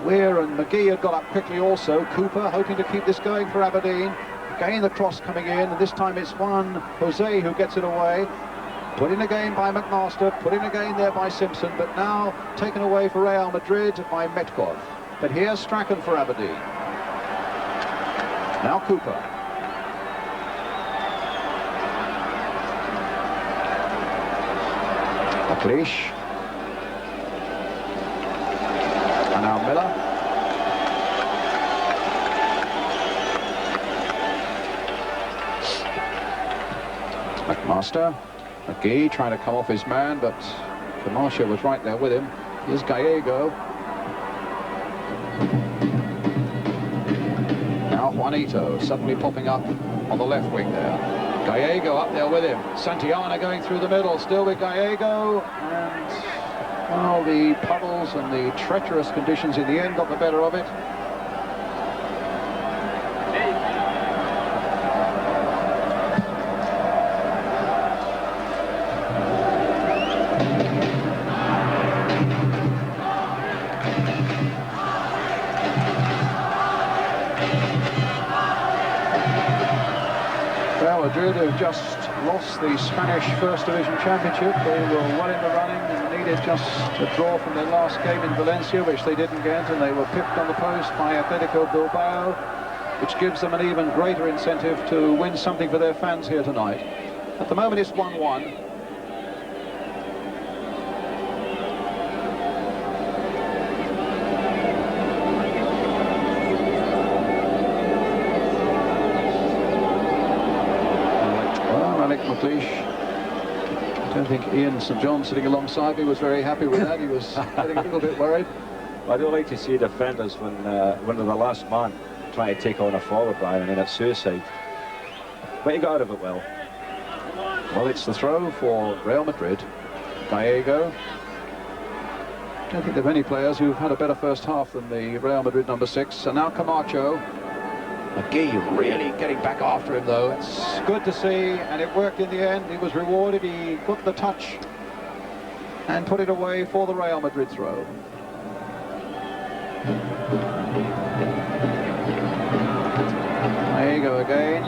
Weir and McGee had got up quickly also. Cooper hoping to keep this going for Aberdeen. Again the cross coming in, and this time it's Juan Jose who gets it away. Put in again by McMaster, put in again there by Simpson, but now taken away for Real Madrid by Metkov. But here's Strachan for Aberdeen. Now Cooper. McLeish. And now Miller. McMaster. McGee trying to come off his man, but Camacho was right there with him. Here's Gallego. Now Juanito suddenly popping up on the left wing there. Gallego up there with him. Santillana going through the middle, still with Gallego. And, well, the puddles and the treacherous conditions in the end got the better of it. Madrid have just lost the Spanish First Division Championship. They were well in the running and needed just a draw from their last game in Valencia, which they didn't get, and they were pipped on the post by Atletico Bilbao, which gives them an even greater incentive to win something for their fans here tonight. At the moment it's 1-1. McLeish. I don't think Ian St John sitting alongside me was very happy with that. He was getting a little bit worried. I don't like to see defenders when they're the last man trying to take on a forward, Brian, and it's suicide. But he got out of it well. Well, it's the throw for Real Madrid. Gallego. I don't think there are many players who've had a better first half than the Real Madrid number 6. And now Camacho. McGee really getting back after him, though. It's good to see, and it worked in the end. He was rewarded. He got the touch and put it away for the Real Madrid throw. There you go again,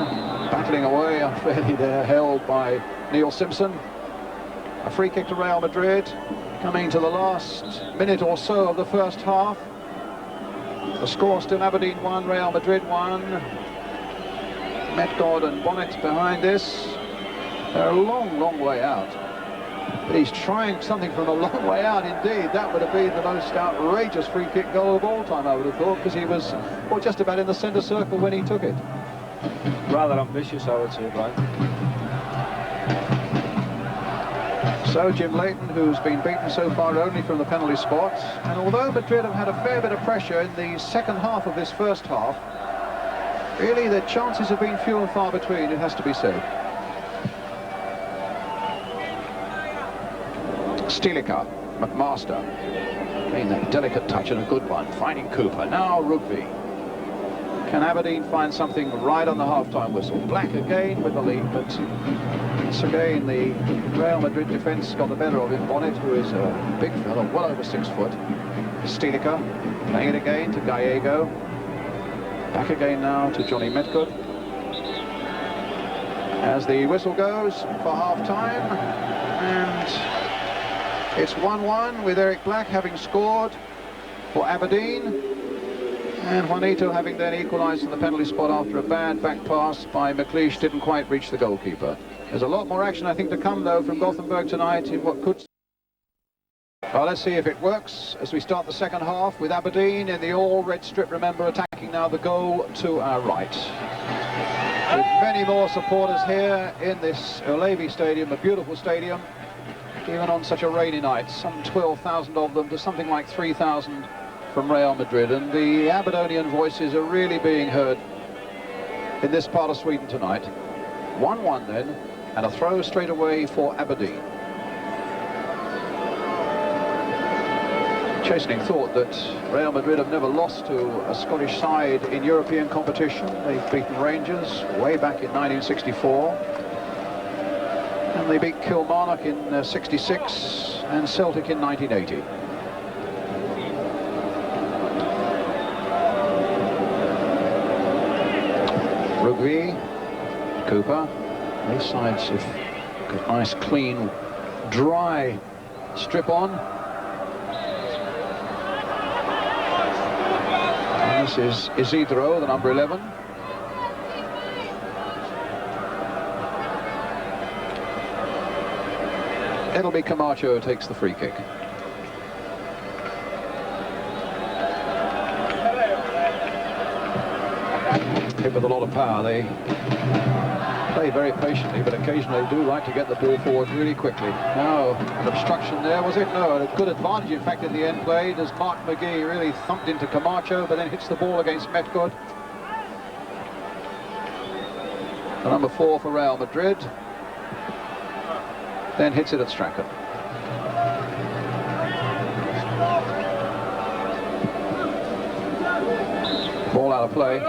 battling away unfairly there, held by Neil Simpson. A free kick to Real Madrid, coming to the last minute or so of the first half. The score still Aberdeen 1, Real Madrid 1. Metgod and Bonnet behind this. They're a long, long way out. But he's trying something from a long way out indeed. That would have been the most outrageous free kick goal of all time, I would have thought, because he was just about in the centre circle when he took it. Rather ambitious, I would say, Brian. So Jim Leighton, who's been beaten so far only from the penalty spot, and although Madrid have had a fair bit of pressure in the second half of this first half, really the chances have been few and far between, it has to be said. Stilica, McMaster, again that delicate touch and a good one, finding Cooper. Now Rugby. Can Aberdeen find something right on the half-time whistle? Black again with the lead, but once again the Real Madrid defence got the better of him. Bonnet, who is a big fella, well over 6 foot. Stilica playing it again to Gallego. Back again now to Johnny Metcod. As the whistle goes for half-time, and it's 1-1 with Eric Black having scored for Aberdeen. And Juanito having then equalised from the penalty spot after a bad back pass by McLeish, didn't quite reach the goalkeeper. There's a lot more action, I think, to come, though, from Gothenburg tonight in what could... Well, let's see if it works as we start the second half with Aberdeen in the all-red strip, remember, attacking now the goal to our right. With many more supporters here in this Ullevi stadium, a beautiful stadium. even on such a rainy night, some 12,000 of them to something like 3,000 from Real Madrid, and the Aberdonian voices are really being heard in this part of Sweden tonight. 1-1 then, and a throw straight away for Aberdeen. Chastening thought that Real Madrid have never lost to a Scottish side in European competition. They've beaten Rangers way back in 1964. And they beat Kilmarnock in 66 and Celtic in 1980. Rugby, Cooper, these sides have got nice, clean, dry strip on. And this is Isidro, the number 11. It'll be Camacho who takes the free kick. Hit with a lot of power. They play very patiently, but occasionally they do like to get the ball forward really quickly. Now, an obstruction there, was it? No, a good advantage, in fact, in the end played as Mark McGee really thumped into Camacho, but then hits the ball against Metgood. The number 4 for Real Madrid. Then hits it at Strachan. Ball out of play.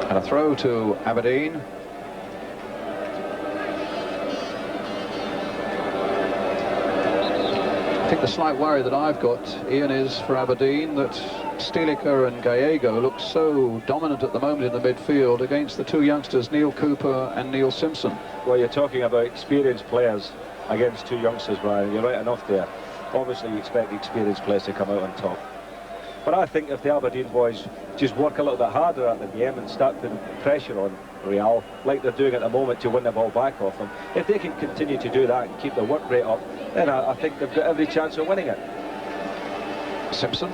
And a throw to Aberdeen. I think the slight worry that I've got, Ian, is for Aberdeen that Stilica and Gallego look so dominant at the moment in the midfield against the two youngsters, Neil Cooper and Neil Simpson. Well, you're talking about experienced players against two youngsters, Brian. You're right enough there. Obviously, you expect the experienced players to come out on top. But I think if the Aberdeen boys just work a little bit harder at the game and start putting pressure on Real, like they're doing at the moment, to win the ball back off them, if they can continue to do that and keep their work rate up, then I think they've got every chance of winning it. Simpson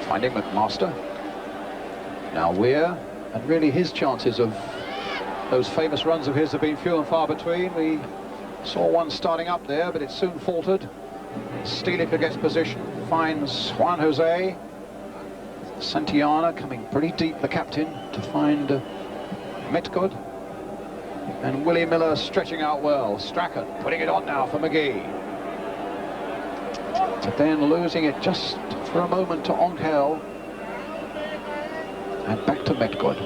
finding McMaster. Now Weir, and really his chances of those famous runs of his have been few and far between. We saw one starting up there, but it soon faltered. Stilica gets position, finds Juan Jose. Santillana coming pretty deep, the captain, to find Metgood. And Willie Miller stretching out well. Strachan putting it on now for McGee. But then losing it just for a moment to Onkhel. And back to Metgood.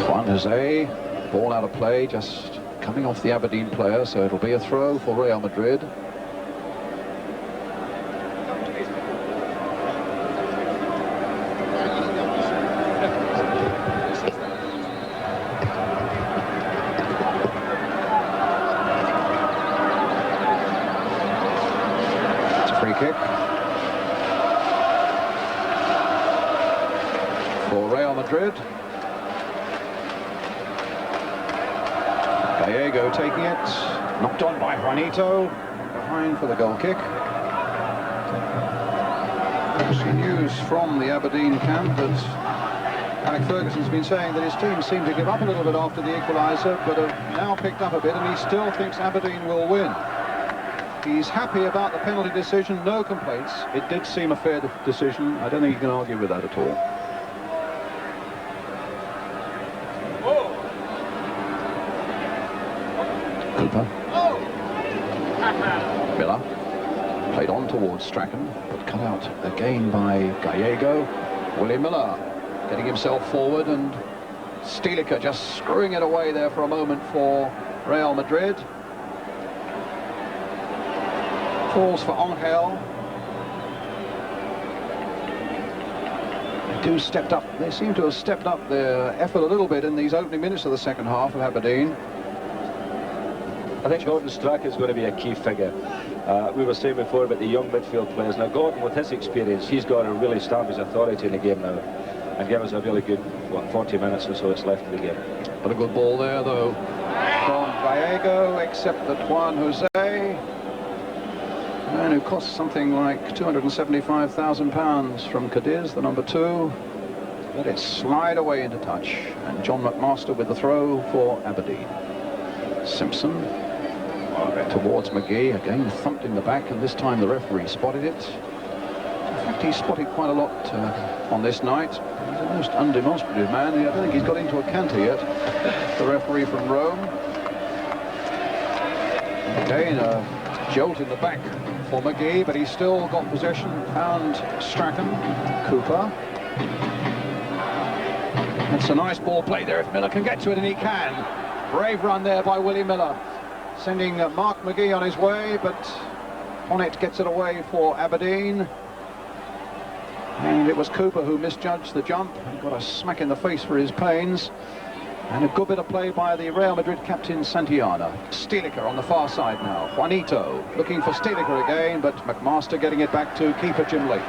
Juan Jose, ball out of play, just coming off the Aberdeen player, so it'll be a throw for Real Madrid. Kick for Real Madrid. Gallego taking it, knocked on by Juanito, behind for the goal kick. Actually, news from the Aberdeen camp that Alec Ferguson's been saying that his team seemed to give up a little bit after the equaliser, but have now picked up a bit, and he still thinks Aberdeen will win. He's happy about the penalty decision, no complaints. It did seem a fair decision. I don't think you can argue with that at all. Cooper. Miller. Played on towards Strachan, but cut out again by Gallego. Willie Miller getting himself forward, and Stilica just screwing it away there for a moment for Real Madrid. Calls for Onkhel. They seem to have stepped up their effort a little bit in these opening minutes of the second half of Aberdeen. I think Gordon Strachan is going to be a key figure. We were saying before about the young midfield players. Now Gordon, with his experience, he's got to really stamp his authority in the game now and give us a really good, 40 minutes or so it's left of the game. But a good ball there, though, from Gallego, except that Juan Jose man who cost something like £275,000 from Cadiz, the number 2. Let it slide away into touch. And John McMaster with the throw for Aberdeen. Simpson towards McGee, again thumped in the back, and this time the referee spotted it. In fact, he's spotted quite a lot on this night. He's a most undemonstrative man. I don't think he's got into a canter yet, the referee from Rome. Again, a jolt in the back for McGee, but he's still got possession. Found Strachan, Cooper. It's a nice ball play there if Miller can get to it, and he can. Brave run there by Willie Miller, sending Mark McGee on his way, but Bonnet gets it away for Aberdeen. And it was Cooper who misjudged the jump. He got a smack in the face for his pains. And a good bit of play by the Real Madrid captain Santillana. Stilica on the far side now. Juanito looking for Stilica again, but McMaster getting it back to keeper Jim Lake.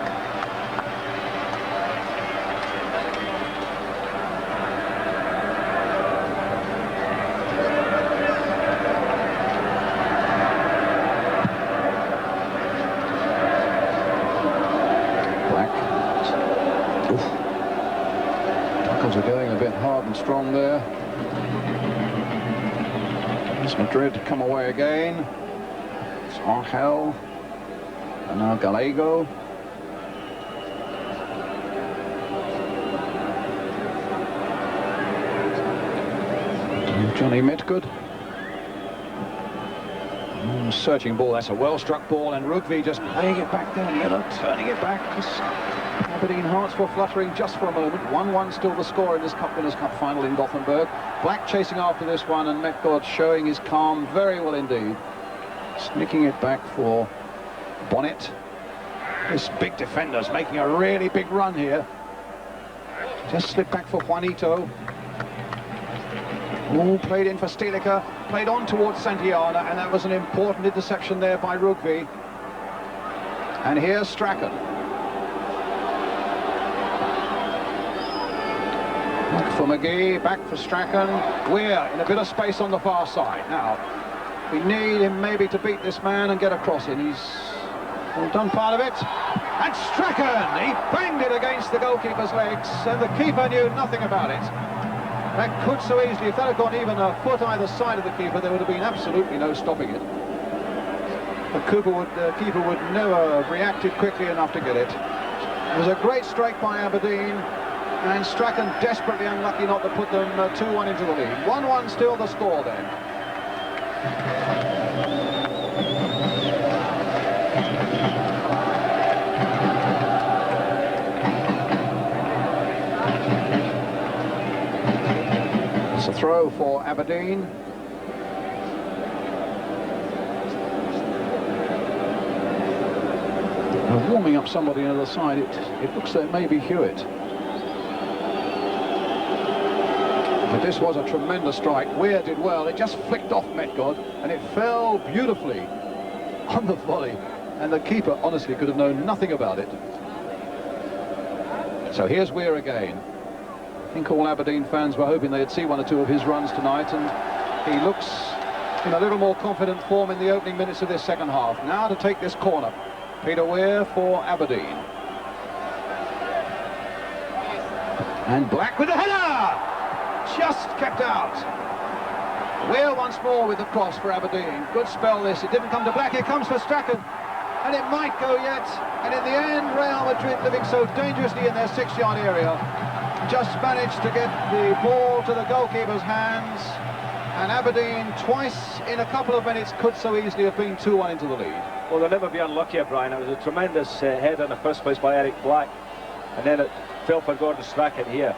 Tackles are going a bit hard and strong there. As Madrid come away again. It's Angel. And now Gallego. And Johnny Midgood. Searching ball, that's a well-struck ball, and Rugby just playing it back there, Miller turning it back. Aberdeen hearts were fluttering just for a moment. 1-1 still the score in this Cup Winners' Cup final in Gothenburg. Black chasing after this one, and Metcalf showing his calm very well indeed. Sneaking it back for Bonnet. This big defender's making a really big run here. Just slipped back for Juanito. All played in for Stilica, played on towards Santillana, and that was an important interception there by Rugby. And here's Strachan. Back for McGee, back for Strachan. We're in a bit of space on the far side. Now, we need him maybe to beat this man and get across in. He's done part of it. And Strachan, he banged it against the goalkeeper's legs, and the keeper knew nothing about it. That could so easily, if that had gone even a foot either side of the keeper, there would have been absolutely no stopping it. The keeper would never have reacted quickly enough to get it. It was a great strike by Aberdeen, and Strachan desperately unlucky not to put them 2-1 into the lead. 1-1 still the score then. It's a throw for Aberdeen. They're warming up somebody on the other side. It looks like maybe Hewitt. But this was a tremendous strike. Weir did well. It just flicked off Metcalf, and it fell beautifully on the volley. And the keeper honestly could have known nothing about it. So here's Weir again. I think all Aberdeen fans were hoping they'd see one or two of his runs tonight, and he looks in a little more confident form in the opening minutes of this second half. Now to take this corner. Peter Weir for Aberdeen. And Black with the header! Just kept out. Weir once more with the cross for Aberdeen. Good spell this. It didn't come to Black. Here comes for Strachan. And it might go yet. And in the end, Real Madrid, living so dangerously in their 6-yard area, just managed to get the ball to the goalkeeper's hands. And Aberdeen, twice in a couple of minutes, could so easily have been 2-1 into the lead. Well, they'll never be unlucky, Brian. It was a tremendous header in the first place by Eric Black. And then it fell for Gordon Strachan here.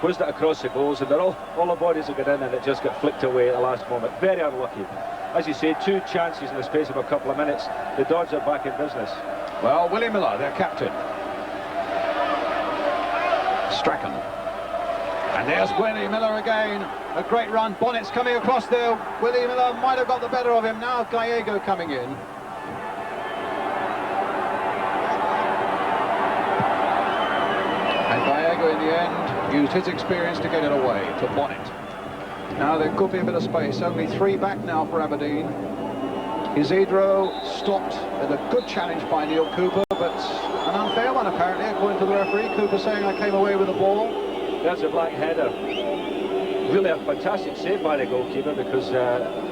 Pushed it across the goals, and all the bodies have got in, and it just got flicked away at the last moment. Very unlucky. As you say, 2 chances in the space of a couple of minutes. The Dodgers are back in business. Well, Willie Miller, their captain. Strachan. And there's Willie Miller again. A great run. Bonnet's coming across there. Willie Miller might have got the better of him. Now Gallego coming in. And Gallego in the end used his experience to get it away to Bonnet. Now there could be a bit of space. Only 3 back now for Aberdeen. Isidro stopped at a good challenge by Neil Cooper, but an unfair one apparently, according to the referee. Cooper saying, I came away with the ball. That's a black header. Really a fantastic save by the goalkeeper, because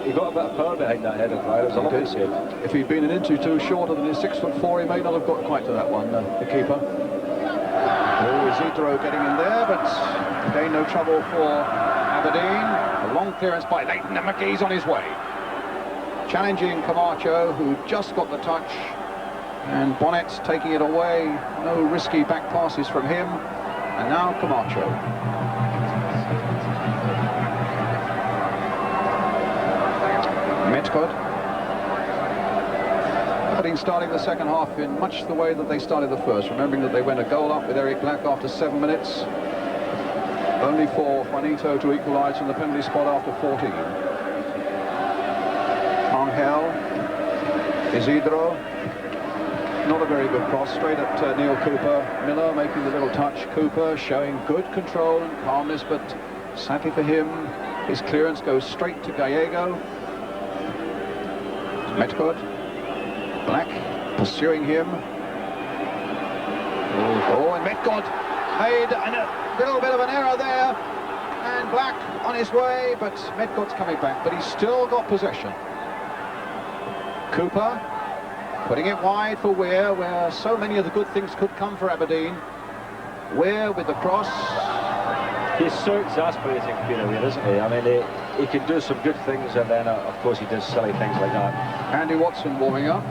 he got a bit of power behind that header. It was a lovely save. If he'd been an inch or two shorter than his 6'4", he may not have got quite to that one, the keeper. Oh, Isidro getting in there, but again no trouble for Aberdeen. A long clearance by Leighton, and McGee's on his way. Challenging Camacho, who just got the touch, and Bonnet taking it away. No risky back passes from him, and now Camacho. Metcod. Aberdeen starting the second half in much the way that they started the first, remembering that they went a goal up with Eric Black after 7 minutes, only for Juanito to equalise from the penalty spot after 14. Angel, Isidro, not a very good cross, straight at Neil Cooper. Miller making the little touch. Cooper showing good control and calmness, but sadly for him, his clearance goes straight to Gallego. Metcod, Black pursuing him. Oh, and Metcod made a little bit of an error there, and Black on his way, but Metcod's coming back, but he's still got possession. Cooper putting it wide for Weir, where so many of the good things could come for Aberdeen. Weir with the cross. He's so exasperating, Peter Weir, isn't he? I mean, he can do some good things, and then of course he does silly things like that. Andy Watson warming up.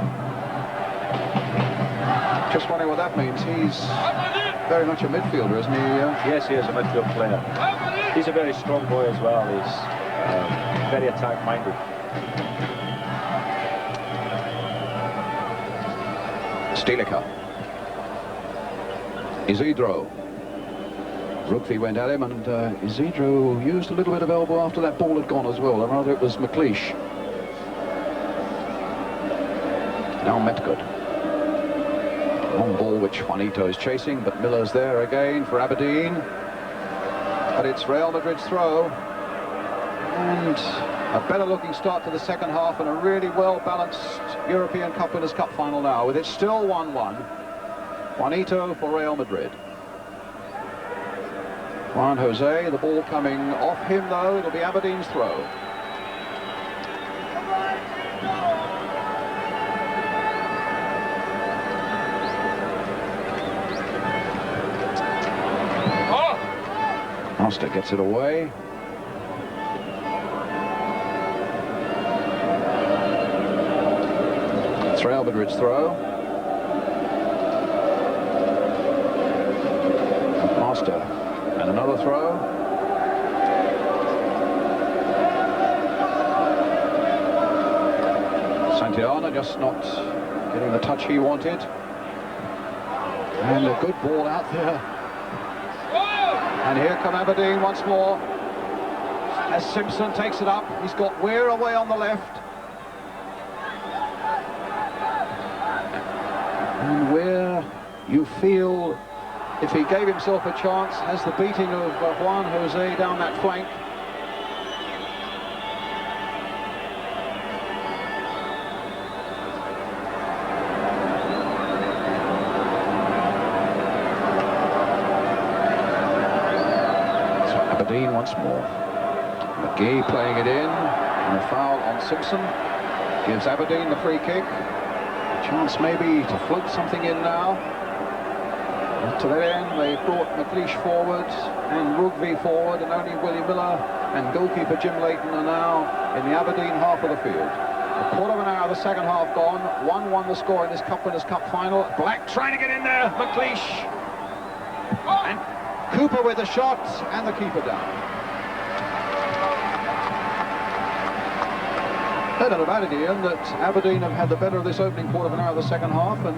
Just wondering what that means. He's very much a midfielder, isn't he? Yes, he is a midfield player. He's a very strong boy as well. He's very attack-minded. Stilica. Isidro. Rugby went at him, and Isidro used a little bit of elbow after that ball had gone as well, or rather it was McLeish. Now Metcod. Long ball which Juanito is chasing, but Miller's there again for Aberdeen. But it's Real Madrid's throw. And a better looking start to the second half, and a really well balanced European Cup Winners' Cup final now, with it still 1-1. Juanito for Real Madrid. Juan Jose, the ball coming off him though, it'll be Aberdeen's throw. Master gets it away. It's Real Madrid's throw. Master, and another throw. Santillana just not getting the touch he wanted. And a good ball out there. And here come Aberdeen once more, as Simpson takes it up. He's got Weir away on the left. And Weir, you feel, if he gave himself a chance, has the beating of Juan Jose down that flank. Once more. McGee playing it in, and a foul on Simpson gives Aberdeen the free kick. A chance maybe to float something in now. And to that end, they brought McLeish forward and Rugby forward, and only Willie Miller and goalkeeper Jim Leighton are now in the Aberdeen half of the field. A quarter of an hour of the second half gone. 1-1 the score in this Cup Winners' Cup final. Black trying to get in there. McLeish. And Cooper with the shot, and the keeper down. No doubt about it, Ian, that Aberdeen have had the better of this opening quarter of an hour of the second half, and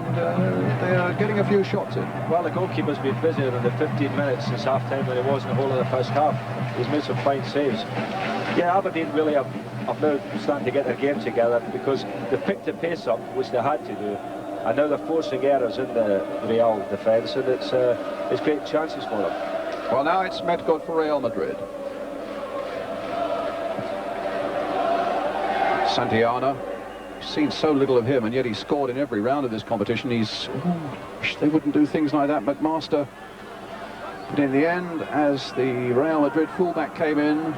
they are getting a few shots in. Well, the goalkeeper's been busier in the 15 minutes since half-time than he was in the whole of the first half. He's made some fine saves. Yeah, Aberdeen really have now starting to get their game together, because they picked the pace up, which they had to do, and now they're forcing errors in the Real defence, and it's great chances for them. Well, now it's Metcod for Real Madrid. Santillana. seen so little of him, and yet he scored in every round of this competition. Wish they wouldn't do things like that, McMaster. But in the end, as the Real Madrid fullback came in,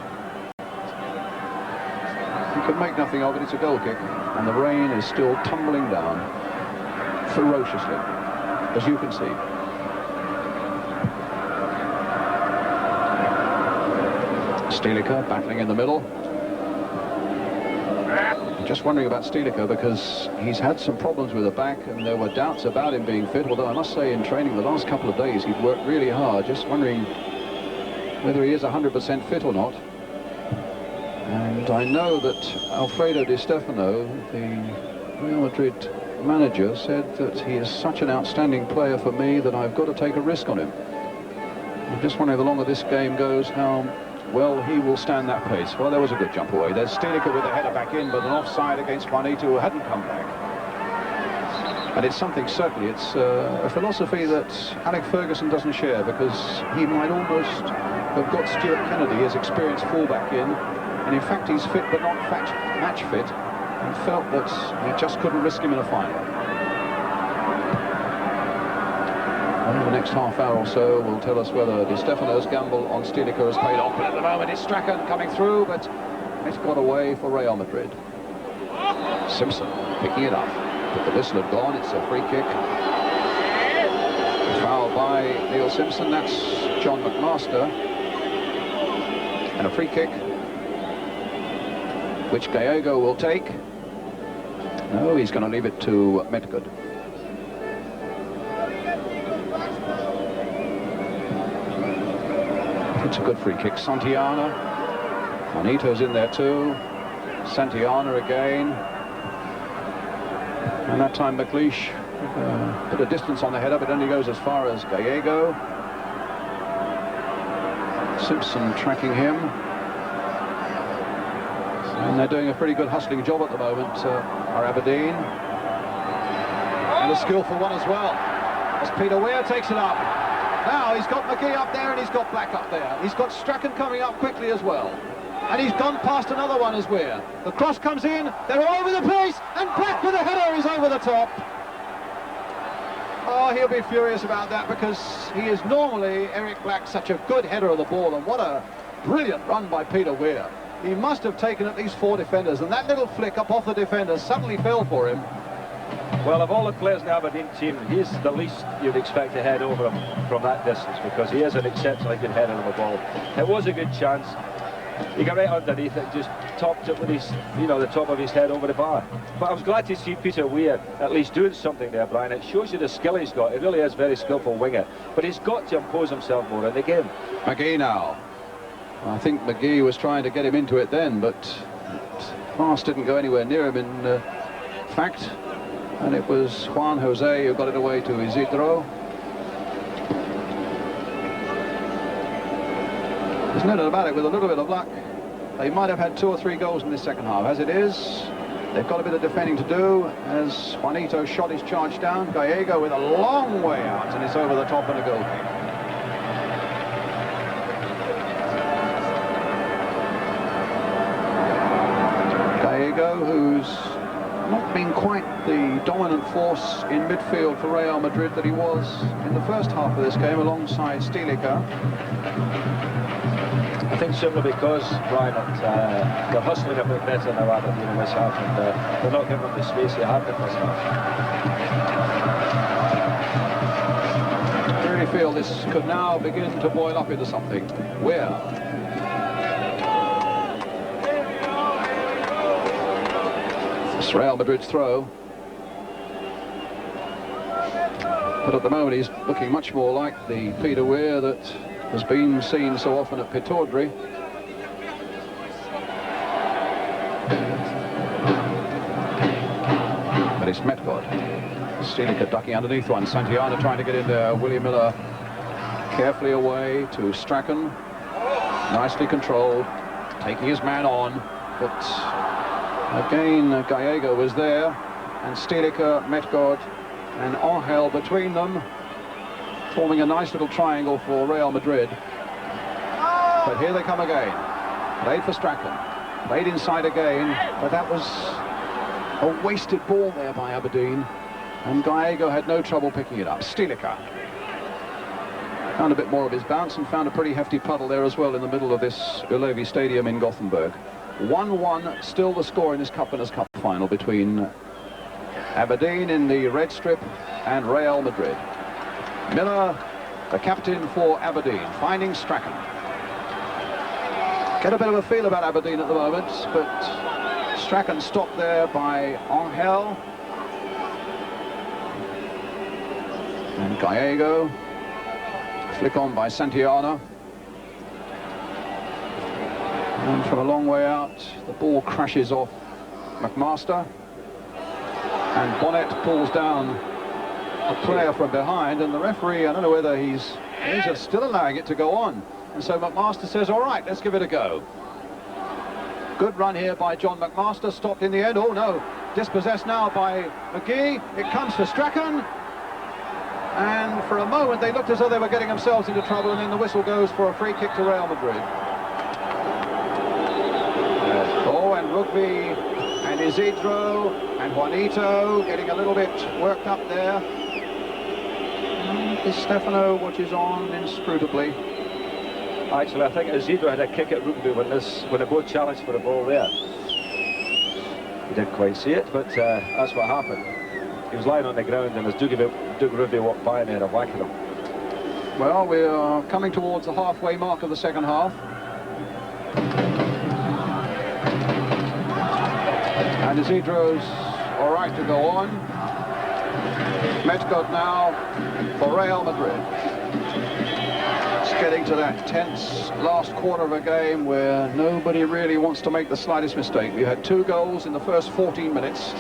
he could make nothing of it. It's a goal kick, and the rain is still tumbling down ferociously, as you can see. Stilica battling in the middle. I'm just wondering about Stilica, because he's had some problems with the back, and there were doubts about him being fit, although I must say in training the last couple of days he'd worked really hard. Just wondering whether he is 100% fit or not. And I know that Alfredo Di Stefano, the Real Madrid manager, said that he is such an outstanding player for me that I've got to take a risk on him. I'm just wondering, the longer this game goes, how well he will stand that pace. Well, there was a good jump away. There's Stilica with the header back in, but an offside against Juanito, who hadn't come back. And it's something, certainly, it's a philosophy that Alec Ferguson doesn't share, because he might almost have got Stuart Kennedy, his experienced fullback, in, and in fact he's fit but not match fit, and felt that he just couldn't risk him in a final. And the next half hour or so will tell us whether Di Stefano's gamble on Stilica has paid off. But at the moment it's Strachan coming through, but it's got away for Real Madrid. Simpson picking it up, but the whistle had gone. It's a free kick. A foul by Neil Simpson. That's John McMaster. And a free kick, which Gallego will take. No, he's going to leave it to Metgood. It's a good free kick. Santillana. Juanito's in there too. Santillana again. And that time McLeish put a distance on the header, but only goes as far as Gallego. Simpson tracking him. And they're doing a pretty good hustling job at the moment, are Aberdeen. And a skillful one as well, as Peter Weir takes it up. Now he's got McGee up there, and he's got Black up there. He's got Strachan coming up quickly as well. And he's gone past another one as Weir. The cross comes in, they're all over the place, and Black with a header is over the top. Oh, he'll be furious about that, because he is normally, Eric Black, such a good header of the ball, and what a brilliant run by Peter Weir. He must have taken at least 4 defenders, and that little flick up off the defender suddenly fell for him. Well, of all the players in the Aberdeen team, he's the least you'd expect to head over him from that distance, because he is an exceptionally good header of the ball. It was a good chance. He got right underneath it and just topped it with his, the top of his head over the bar. But I was glad to see Peter Weir at least doing something there, Brian. It shows you the skill he's got. He really is a very skillful winger, but he's got to impose himself more in the game. McGee now. I think McGee was trying to get him into it then, but pass didn't go anywhere near him in fact. And it was Juan Jose who got it away to Isidro. There's no doubt about it, with a little bit of luck, they might have had 2 or 3 goals in this second half. As it is, they've got a bit of defending to do, as Juanito shot his charge down. Gallego with a long way out, and it's over the top and a goal kick. Gallego, who's not been quite the dominant force in midfield for Real Madrid that he was in the first half of this game alongside Stilica. I think simply because, Brian, they're hustling a bit better now Aberdeen in this half, and they're not giving them the space they had in this half. I really feel this could now begin to boil up into something. Where? It's Real Madrid's throw. But at the moment he's looking much more like the Peter Weir that has been seen so often at Pittodrie. But it's Metgood. Stilica ducking underneath one. Santillana trying to get in there. William Miller carefully away to Strachan. Nicely controlled. Taking his man on. But again, Gallego was there. And Stilica, Metgood and Angel between them, forming a nice little triangle for Real Madrid. But here they come again. Played for Strachan. Played inside again, but that was A wasted ball there by Aberdeen, and Gallego had no trouble picking it up. Stilica found a bit more of his bounce and found a pretty hefty puddle there as well in the middle of this Ullevi Stadium in Gothenburg. 1-1, still the score in this Cup Winners' Cup final between Aberdeen in the red strip and Real Madrid. Miller, the captain for Aberdeen, finding Strachan. Get a bit of a feel about Aberdeen at the moment, but Strachan stopped there by Angel. And Gallego, flick on by Santillana. And from a long way out, the ball crashes off McMaster. And Bonnet pulls down a player from behind, and the referee, I don't know whether he's just still allowing it to go on. And so McMaster says, all right, let's give it a go. Good run here by John McMaster, stopped in the end. Oh no, dispossessed now by McGee. It comes to Strachan. And for a moment they looked as though they were getting themselves into trouble, and then the whistle goes for a free kick to Real Madrid. Oh, and Rugby and Isidro and Juanito getting a little bit worked up there. And Stefano watches on inscrutably. Actually, I think Isidro had a kick at Rugby when they both challenged for the ball there. He didn't quite see it, but that's what happened. He was lying on the ground, and as Doug Rugby walked by, and they had a whack at him. Well, we are coming towards the halfway mark of the second half. And Isidro's all right to go on. Metcalfe now for Real Madrid. It's getting to that tense last quarter of a game where nobody really wants to make the slightest mistake. We had 2 goals in the first 14 minutes.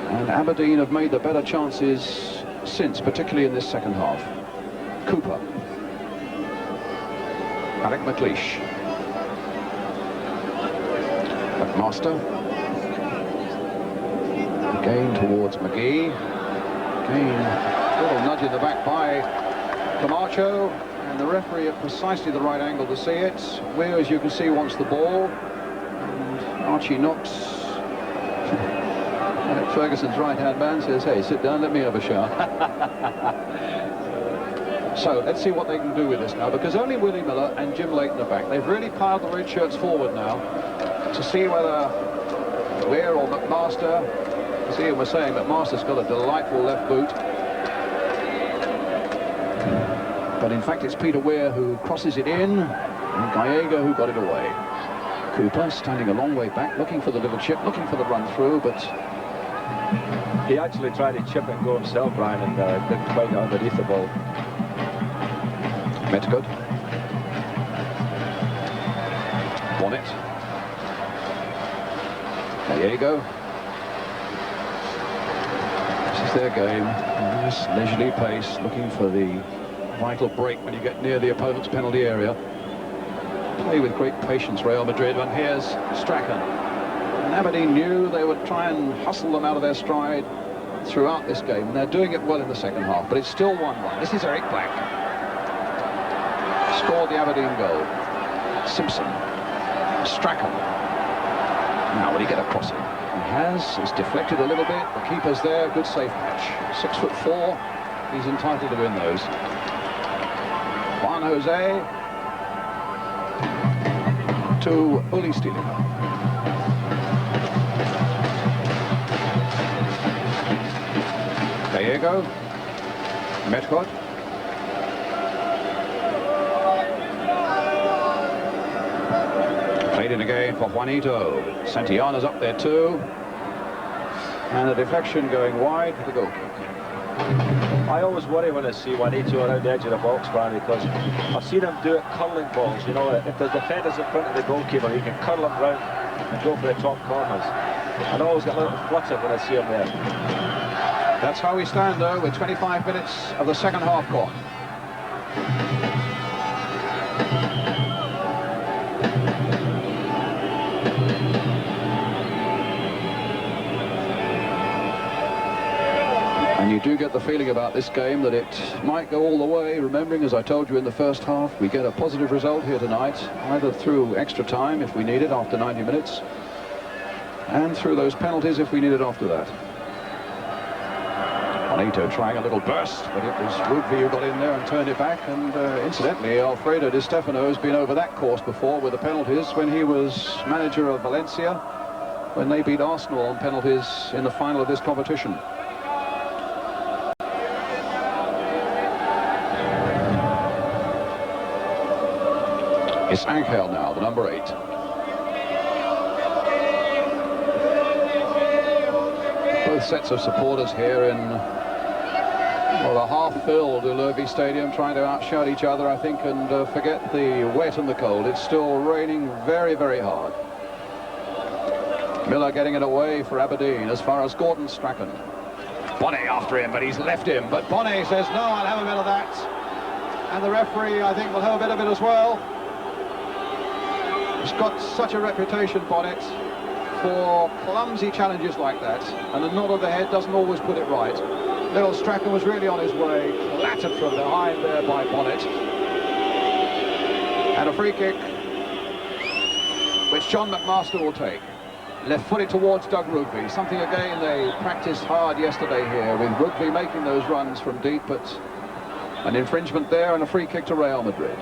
And Aberdeen have made the better chances since, particularly in this second half. Cooper. Alec McLeish. McMaster. Again towards McGee. Again, a little nudge in the back by Camacho. And the referee at precisely the right angle to see it. Weir, as you can see, wants the ball. And Archie Knox, Ferguson's right-hand man, says, hey, sit down, let me have a shower. So let's see what they can do with this now, because only Willie Miller and Jim Leighton are back. They've really piled the red shirts forward now to see whether Weir or McMaster, as Ian was saying, McMaster's got a delightful left boot. But in fact it's Peter Weir who crosses it in, and Gallego who got it away. Cooper standing a long way back, looking for the little chip, looking for the run through, but he actually tried to chip and go himself, Brian, and didn't quite get underneath the ball. Metcalfe. Bonnet. Gallego. This is their game. Nice leisurely pace, looking for the vital break when you get near the opponent's penalty area. Play with great patience, Real Madrid, and here's Strachan. And Aberdeen knew they would try and hustle them out of their stride throughout this game, and they're doing it well in the second half, but it's still 1-1. This is Eric Black. Scored the Aberdeen goal. Simpson. Strachan. Now will he get across it? He has. It's deflected a little bit. The keeper's there. Good safe catch. 6'4". He's entitled to win those. Juan Jose to Uli Stilica. Gallego. Metcalfe. Played in again for Juanito. Santillana's up there too. And a deflection going wide for the goal kick. I always worry when I see Juanito around the edge of the box, Brian, because I've seen him do it curling balls. You know, if the defender's in front of the goalkeeper, he can curl him round and go for the top corners. And I always get a little flutter when I see him there. That's how we stand, though, with 25 minutes of the second half gone. And you do get the feeling about this game that it might go all the way, remembering, as I told you in the first half, we get a positive result here tonight, either through extra time if we need it after 90 minutes, and through those penalties if we need it after that. Juanito trying a little burst, but it was Rugby who got in there and turned it back. And incidentally, Alfredo Di Stefano has been over that course before with the penalties when he was manager of Valencia, when they beat Arsenal on penalties in the final of this competition. It's Angel now, the number 8. Both sets of supporters here in, well, a half-filled Ullevi Stadium, trying to outshout each other, I think, and forget the wet and the cold. It's still raining very, very hard. Miller getting it away for Aberdeen as far as Gordon Strachan. Bonnet after him, but he's left him. But Bonnet says, no, I'll have a bit of that. And the referee, I think, will have a bit of it as well. He's got such a reputation, Bonnet, for clumsy challenges like that, and the nod of the head doesn't always put it right. Little Strachan was really on his way, clattered from behind there by Bonnet. And a free kick, which John McMaster will take. Left-footed towards Doug Rugby, something again they practiced hard yesterday here, with Rugby making those runs from deep, but an infringement there and a free kick to Real Madrid.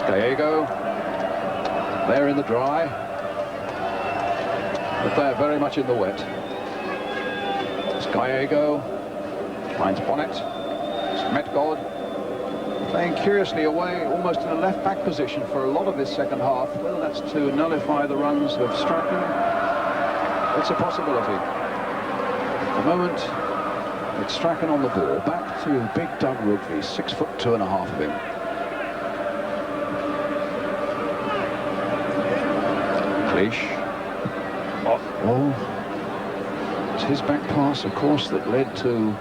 Gallego, they're in the dry, but they're very much in the wet. It's Gallego, finds Bonnet, it's Menegali, playing curiously away, almost in a left-back position for a lot of this second half. Whether that's to nullify the runs of Strachan, it's a possibility. At the moment, it's Strachan on the ball, back to big Doug Rugby, 6'2.5" of him. Oh, it's his back pass, of course, that led to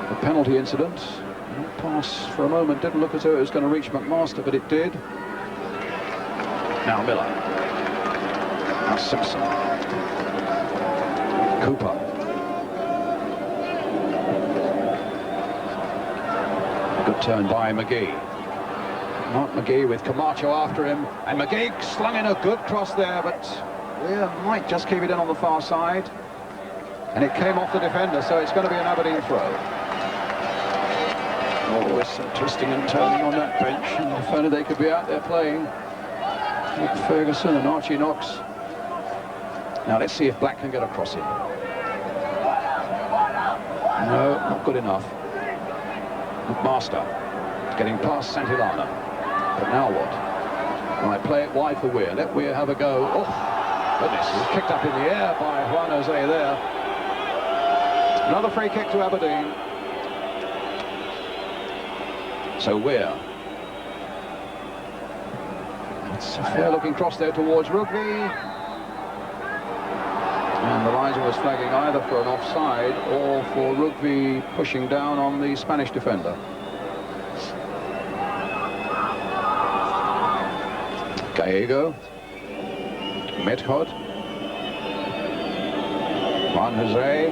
the penalty incident. That pass, for a moment, didn't look as though it was going to reach McMaster, but it did. Now Miller. Now Simpson. Cooper. Good turn by McGee. Mark McGee with Camacho after him, and McGee slung in a good cross there, but Weir might just keep it in on the far side, and it came off the defender, so it's going to be an Aberdeen throw. Always some twisting and turning on that bench, and if only they could be out there playing. Nick Ferguson and Archie Knox. Now let's see if Black can get across him. No, not good enough. McMaster getting past Santillana. But now what? Right, play it wide for Weir. Let Weir have a go. Oh, goodness, he was kicked up in the air by Juan Jose there. Another free kick to Aberdeen. So Weir. It's a fair-looking cross there towards Rugby. And the linesman was flagging either for an offside or for Rugby pushing down on the Spanish defender. Gallego, Menegali, Juan Jose,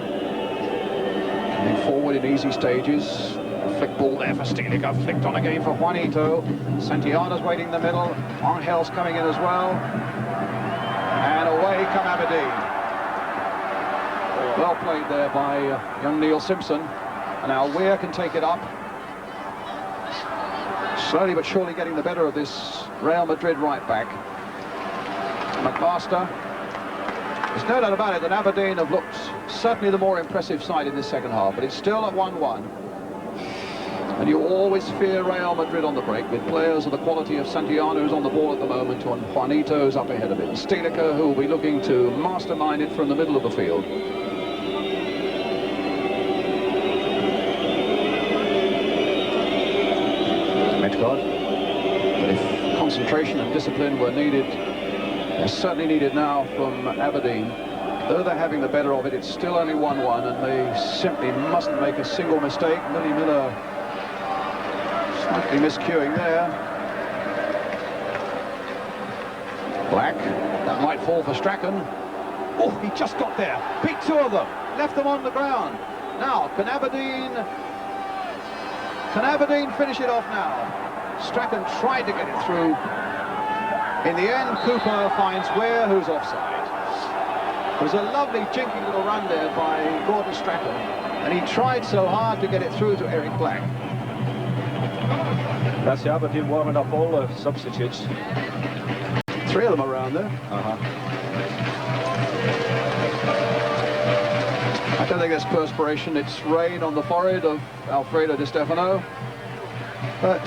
coming forward in easy stages. A flick ball there for Stilica, flicked on again for Juanito. Santillana's waiting in the middle, Angel's coming in as well. And away come Aberdeen. Well played there by young Neil Simpson. And now Weir can take it up. Slowly but surely getting the better of this Real Madrid right back. McMaster. There's no doubt about it that Aberdeen have looked certainly the more impressive side in this second half, but it's still at 1-1. And you always fear Real Madrid on the break, with players of the quality of Santillana, who's on the ball at the moment, and Juanito's up ahead of him. Stilica, who will be looking to mastermind it from the middle of the field. Menegali. But if concentration and discipline were needed, they're certainly needed now from Aberdeen. Though they're having the better of it, it's still only 1-1, and they simply mustn't make a single mistake. Millie Miller slightly miscuing there. Black, that might fall for Strachan. Oh, he just got there. Beat two of them. Left them on the ground. Now, can Aberdeen finish it off now? Strachan tried to get it through. In the end, Cooper finds Ware, who's offside. It was a lovely, jinky little run there by Gordon Strachan, and he tried so hard to get it through to Eric Black. That's the Aberdeen warming up all the substitutes. Three of them around there. I don't think there's perspiration. It's rain on the forehead of Alfredo Di Stefano. But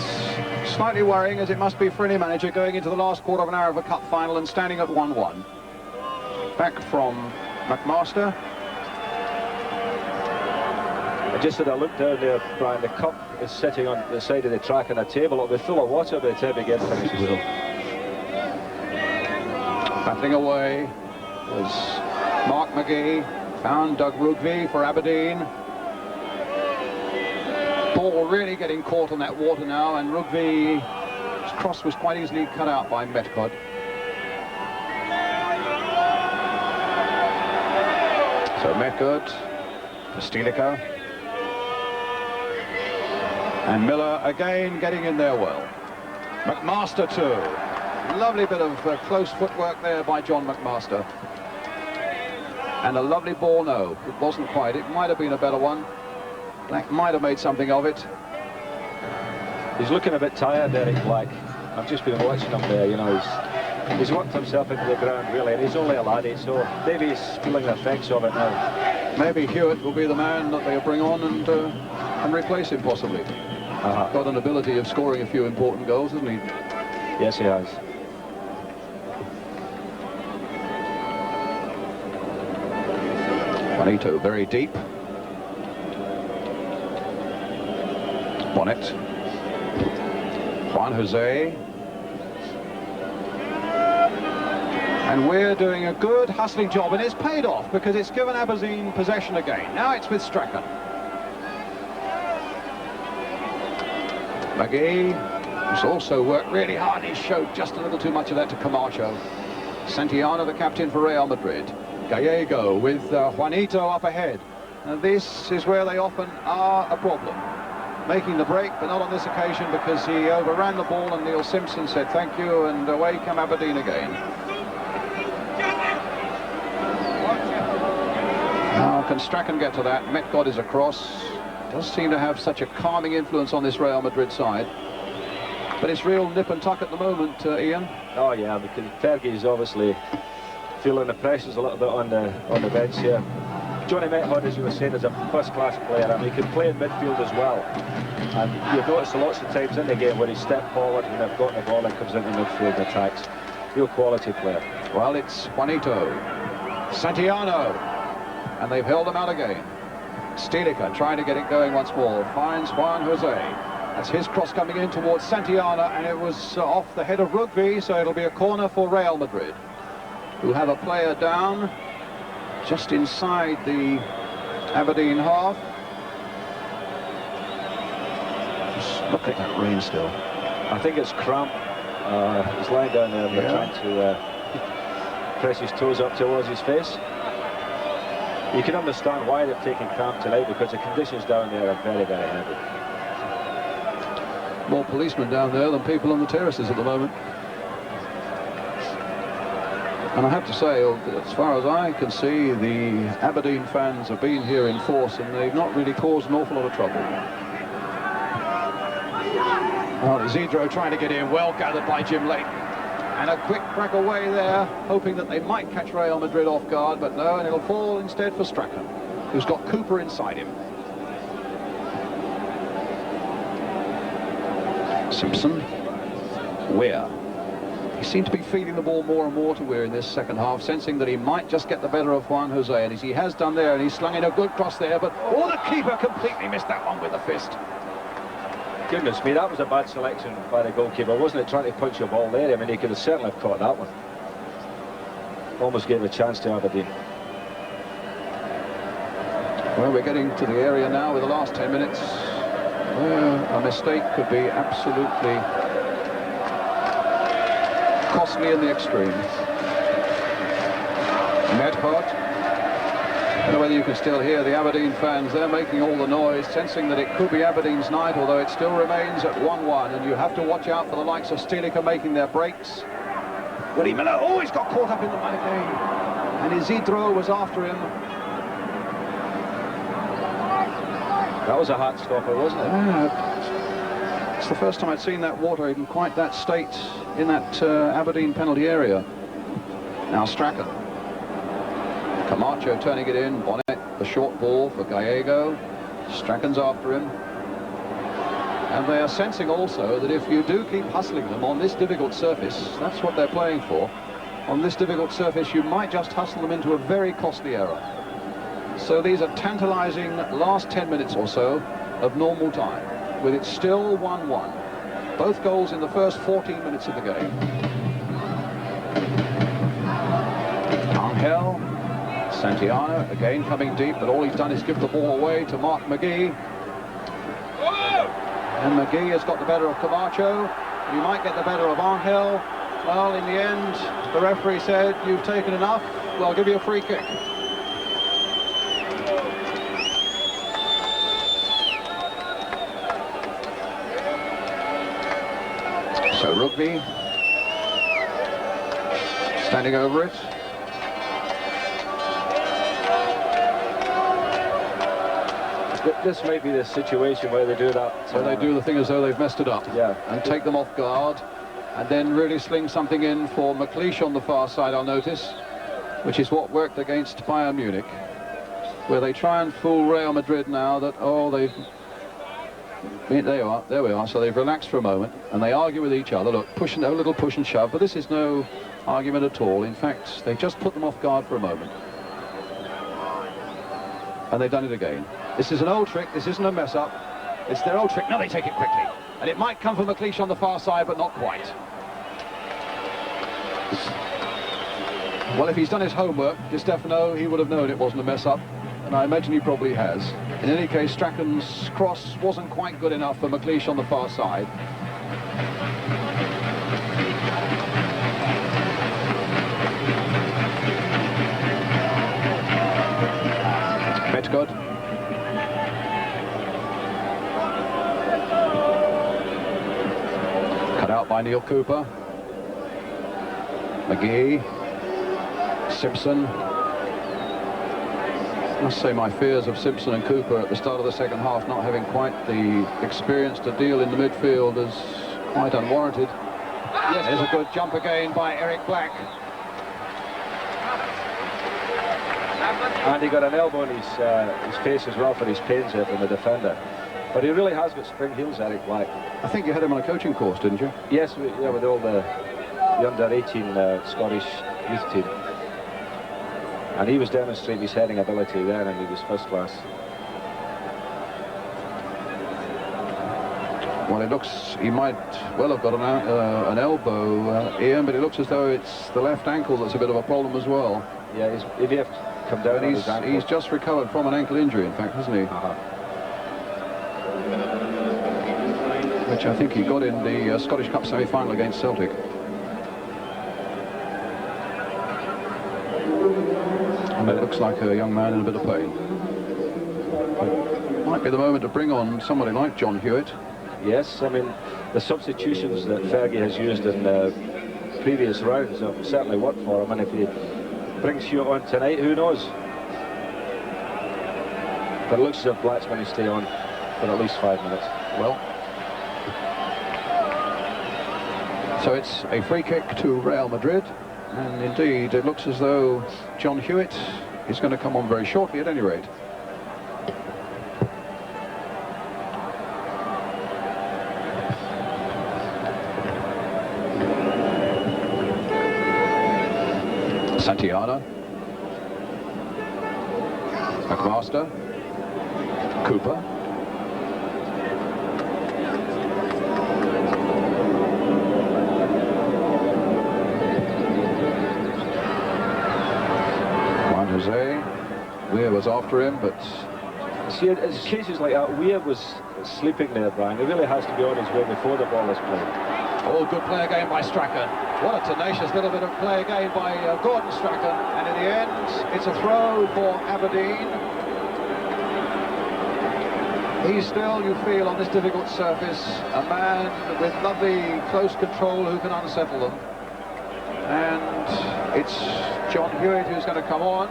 slightly worrying, as it must be for any manager going into the last quarter of an hour of a cup final and standing at 1-1. Back from McMaster. I just had a look down there, Brian. The cup is sitting on the side of the track on a table. It'll be full of water by the time it gets finished. Battling away was Mark McGee. Found Doug Rugby for Aberdeen. Ball really getting caught on that water now, and Rugby's cross was quite easily cut out by Metcod. So Metcod, Stilica, and Miller again getting in there well. McMaster too. Lovely bit of close footwork there by John McMaster. And a lovely ball, no, it wasn't quite. It might have been a better one. Black might have made something of it. He's looking a bit tired, Eric Black. I've just been watching him there, you know. He's worked himself into the ground, really, and he's only a laddie, so maybe he's feeling the effects of it now. Maybe Hewitt will be the man that they'll bring on and replace him, possibly. Got an ability of scoring a few important goals, hasn't he? Yes, he has. Juanito very deep. Bonnet. Juan Jose. And we're doing a good hustling job, and it's paid off because it's given Aberdeen possession again. Now it's with Strachan. McGee, who's also worked really hard. He showed just a little too much of that to Camacho. Santillana, the captain for Real Madrid. Gallego with Juanito up ahead. And this is where they often are a problem. Making the break, but not on this occasion because he overran the ball and Neil Simpson said thank you, and away come Aberdeen again. Now can Strachan get to that? Metcod is across. Does seem to have such a calming influence on this Real Madrid side. But it's real nip and tuck at the moment, Ian. Oh yeah, because Fergie's obviously feeling the pressures a little bit on the bench here. Johnny Metcod, as you were saying, is a first-class player. I mean, he can play in midfield as well. And you've noticed lots of times in the game where he stepped forward when they've got the ball and comes into midfield and attacks. Real quality player. Well, it's Juanito, Santillana, and they've held him out again. Stilica trying to get it going once more. Finds Juan Jose. That's his cross coming in towards Santillana, and it was off the head of Rugby, so it'll be a corner for Real Madrid, who have a player down just inside the Aberdeen half. Just look at that rain still. I think it's cramp. He's lying down there, but trying to press his toes up towards his face. You can understand why they're taking cramp tonight, because the conditions down there are very, very heavy. More policemen down there than people on the terraces at the moment. And I have to say, as far as I can see, the Aberdeen fans have been here in force and they've not really caused an awful lot of trouble. Well, Isidro trying to get in, well gathered by Jim Layton. And a quick crack away there, hoping that they might catch Real Madrid off guard, but no, and it'll fall instead for Strachan, who's got Cooper inside him. Simpson. Weir. He seemed to be feeding the ball more and more to Weir in this second half, sensing that he might just get the better of Juan Jose, and as he has done there, and he's slung in a good cross there, but the keeper completely missed that one with a fist. Goodness me, that was a bad selection by the goalkeeper, wasn't it? Trying to punch a ball there. I mean, he could have certainly have caught that one. Almost gave a chance to Aberdeen. Well, we're getting to the area now with the last 10 minutes where a mistake could be absolutely costly in the extreme. Medhot. I don't know whether you can still hear the Aberdeen fans. They're making all the noise, sensing that it could be Aberdeen's night, although it still remains at 1-1, and you have to watch out for the likes of Stilica making their breaks. Willie Miller, oh, he's got caught up in the Menegali, and Isidro was after him. That was a heart stopper, wasn't it? Yeah. It's the first time I'd seen that water in quite that state in that Aberdeen penalty area. Now Strachan. Camacho turning it in. Bonnet, the short ball for Gallego. Strachan's after him. And they are sensing also that if you do keep hustling them on this difficult surface, that's what they're playing for. On this difficult surface, you might just hustle them into a very costly error. So these are tantalizing last 10 minutes or so of normal time, with it still 1-1. Both goals in the first 14 minutes of the game. Angel, Santiano, again coming deep, but all he's done is give the ball away to Mark McGee. And McGee has got the better of Camacho. He might get the better of Angel. Well, in the end, the referee said, you've taken enough, well, I'll give you a free kick. So Rugby, standing over it. This might be the situation where they do that. So they do the thing as though they've messed it up. Yeah. And take them off guard. And then really sling something in for McLeish on the far side, I'll notice. Which is what worked against Bayern Munich. Where they try and fool Real Madrid now that, oh, they've... There we are. So they've relaxed for a moment. And they argue with each other. Look, a little push and shove. But this is no argument at all. In fact, they just put them off guard for a moment. And they've done it again. This is an old trick. This isn't a mess up. It's their old trick. Now they take it quickly. And it might come from McLeish on the far side, but not quite. Well, if he's done his homework, Di Stefano, he would have known it wasn't a mess up. And I imagine he probably has. In any case, Strachan's cross wasn't quite good enough for McLeish on the far side. Metcod. Cut out by Neil Cooper. McGee. Simpson. I must say my fears of Simpson and Cooper at the start of the second half not having quite the experience to deal in the midfield is quite unwarranted. Yes, there's a good jump again by Eric Black. And he got an elbow in his face as well for his pains there from the defender. But he really has got spring heels, Eric Black. I think you had him on a coaching course, didn't you? Yes, yeah, with all the under-18 Scottish youth team. And he was demonstrating his heading ability there, and he was first class. Well, it looks, he might well have got an elbow, Ian, but it looks as though it's the left ankle that's a bit of a problem as well. Yeah, he may have come down on his ankle. He's just recovered from an ankle injury, in fact, hasn't he? Which I think he got in the Scottish Cup semi-final against Celtic. And it looks like a young man in a bit of pain. But might be the moment to bring on somebody like John Hewitt. Yes, I mean, the substitutions that Fergie has used in previous rounds have certainly worked for him, and if he brings Hewitt on tonight, who knows? But it looks as if Black's going to stay on for at least 5 minutes. Well, so it's a free kick to Real Madrid. And indeed, it looks as though John Hewitt is going to come on very shortly, at any rate. Santiano. McMaster. Cooper. Weir was after him, but... See, it's cases like that. Weir was sleeping there, Brian. He really has to be on his way before the ball is played. Oh, good play again by Strachan. What a tenacious little bit of play again by Gordon Strachan. And And in the end, it's a throw for Aberdeen. He's still, you feel, on this difficult surface, a man with lovely close control who can unsettle them. And it's John Hewitt who's going to come on.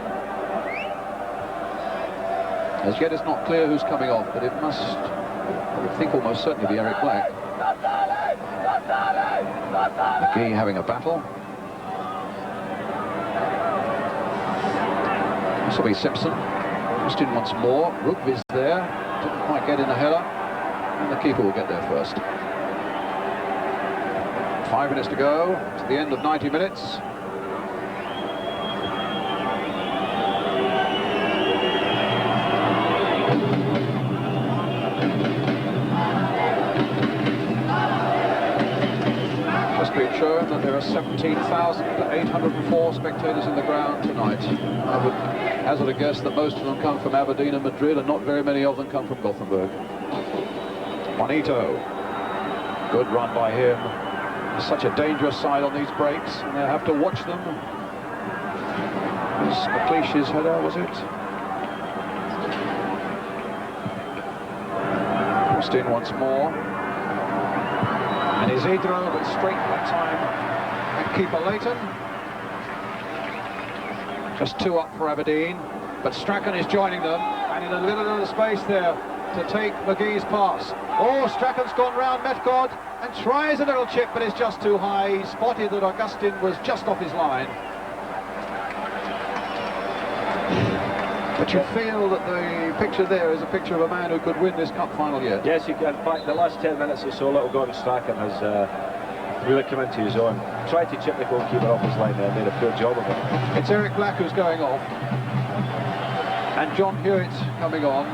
As yet it's not clear who's coming off, but it must, I would think, almost certainly be Eric Black. McGee having a battle. This will be Simpson. Just in once more. Ullevi's there. Didn't quite get in the header. And the keeper will get there first. 5 minutes to go to the end of 90 minutes. Been shown that there are 17,804 spectators in the ground tonight. I would hazard a guess that most of them come from Aberdeen and Madrid, and not very many of them come from Gothenburg. Juanito, good run by him. Such a dangerous side on these breaks, and they'll have to watch them. It was McLeish's header, was it? Crossed in once more. And Isidro, but straight that time. And keeper Leighton. Just 2 up for Aberdeen. But Strachan is joining them. And in a little bit of space there to take McGee's pass. Oh, Strachan's gone round Metcod and tries a little chip, but it's just too high. He spotted that Augustin was just off his line. But you feel that the picture there is a picture of a man who could win this cup final yet. Yes, you can. In fact, the last 10 minutes or so, little Gordon Strachan has really come into his own. Tried to chip the goalkeeper off his line there and made a poor job of it. It's Eric Black who's going off. And John Hewitt coming on.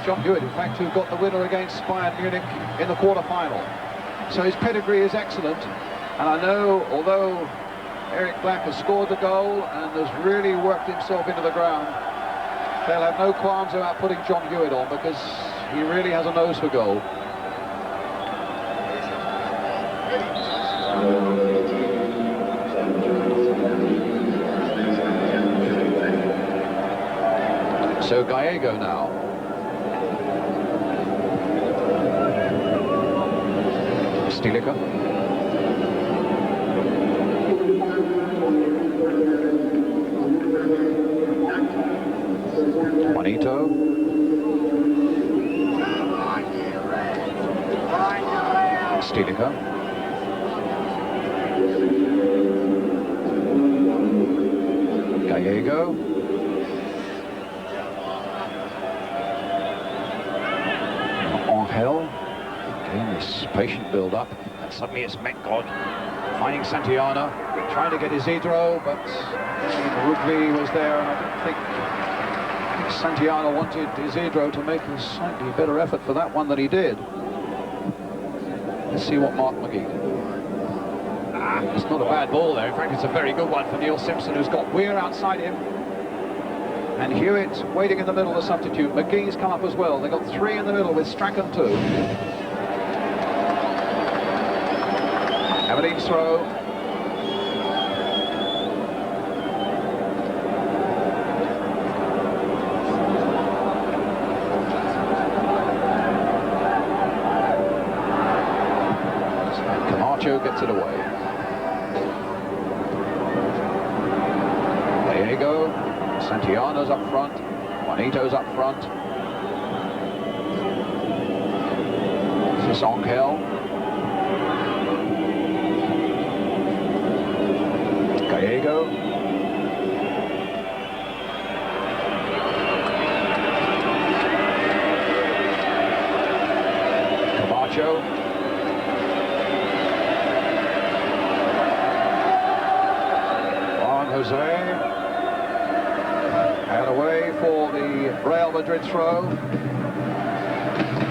John Hewitt, in fact, who got the winner against Bayern Munich in the quarter-final. So his pedigree is excellent. And I know, although Eric Black has scored the goal and has really worked himself into the ground, they'll have no qualms about putting John Hewitt on, because he really has a nose for goal. So Gallego now. Stilica. Juanito. Stilica. Gallego. Angel. Again, this patient build-up. And suddenly it's Metcod finding Santillana, trying to get Isidro, but Ullevi was there, and I don't think Santillana wanted Isidro to make a slightly better effort for that one than he did. Let's see what Mark McGee can do. It's not a bad ball there. In fact, it's a very good one for Neil Simpson, who's got Weir outside him. And Hewitt waiting in the middle, the substitute. McGee's come up as well. They've got 3 in the middle with Strachan too. Aberdeen's throw. Camacho gets it away. Gallego, Santillana's up front, Juanito's up front. This is Angel. Gallego. Camacho. Jose, and away for the Real Madrid throw.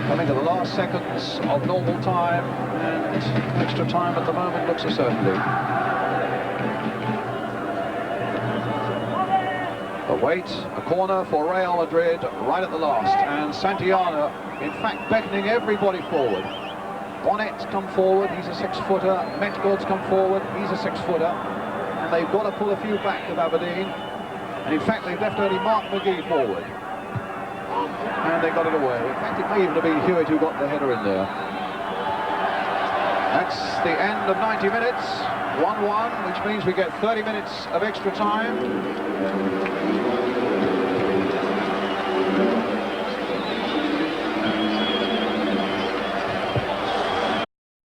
Coming to the last seconds of normal time, and extra time at the moment looks a certainty. But wait, a corner for Real Madrid right at the last, and Santillana, in fact, beckoning everybody forward. Bonnet's come forward, he's a 6-footer. Metcod's come forward, he's a 6-footer. And they've got to pull a few back of Aberdeen. And in fact, they've left only Mark McGee forward. And they got it away. In fact, it may even have been Hewitt who got the header in there. That's the end of 90 minutes. 1-1, which means we get 30 minutes of extra time.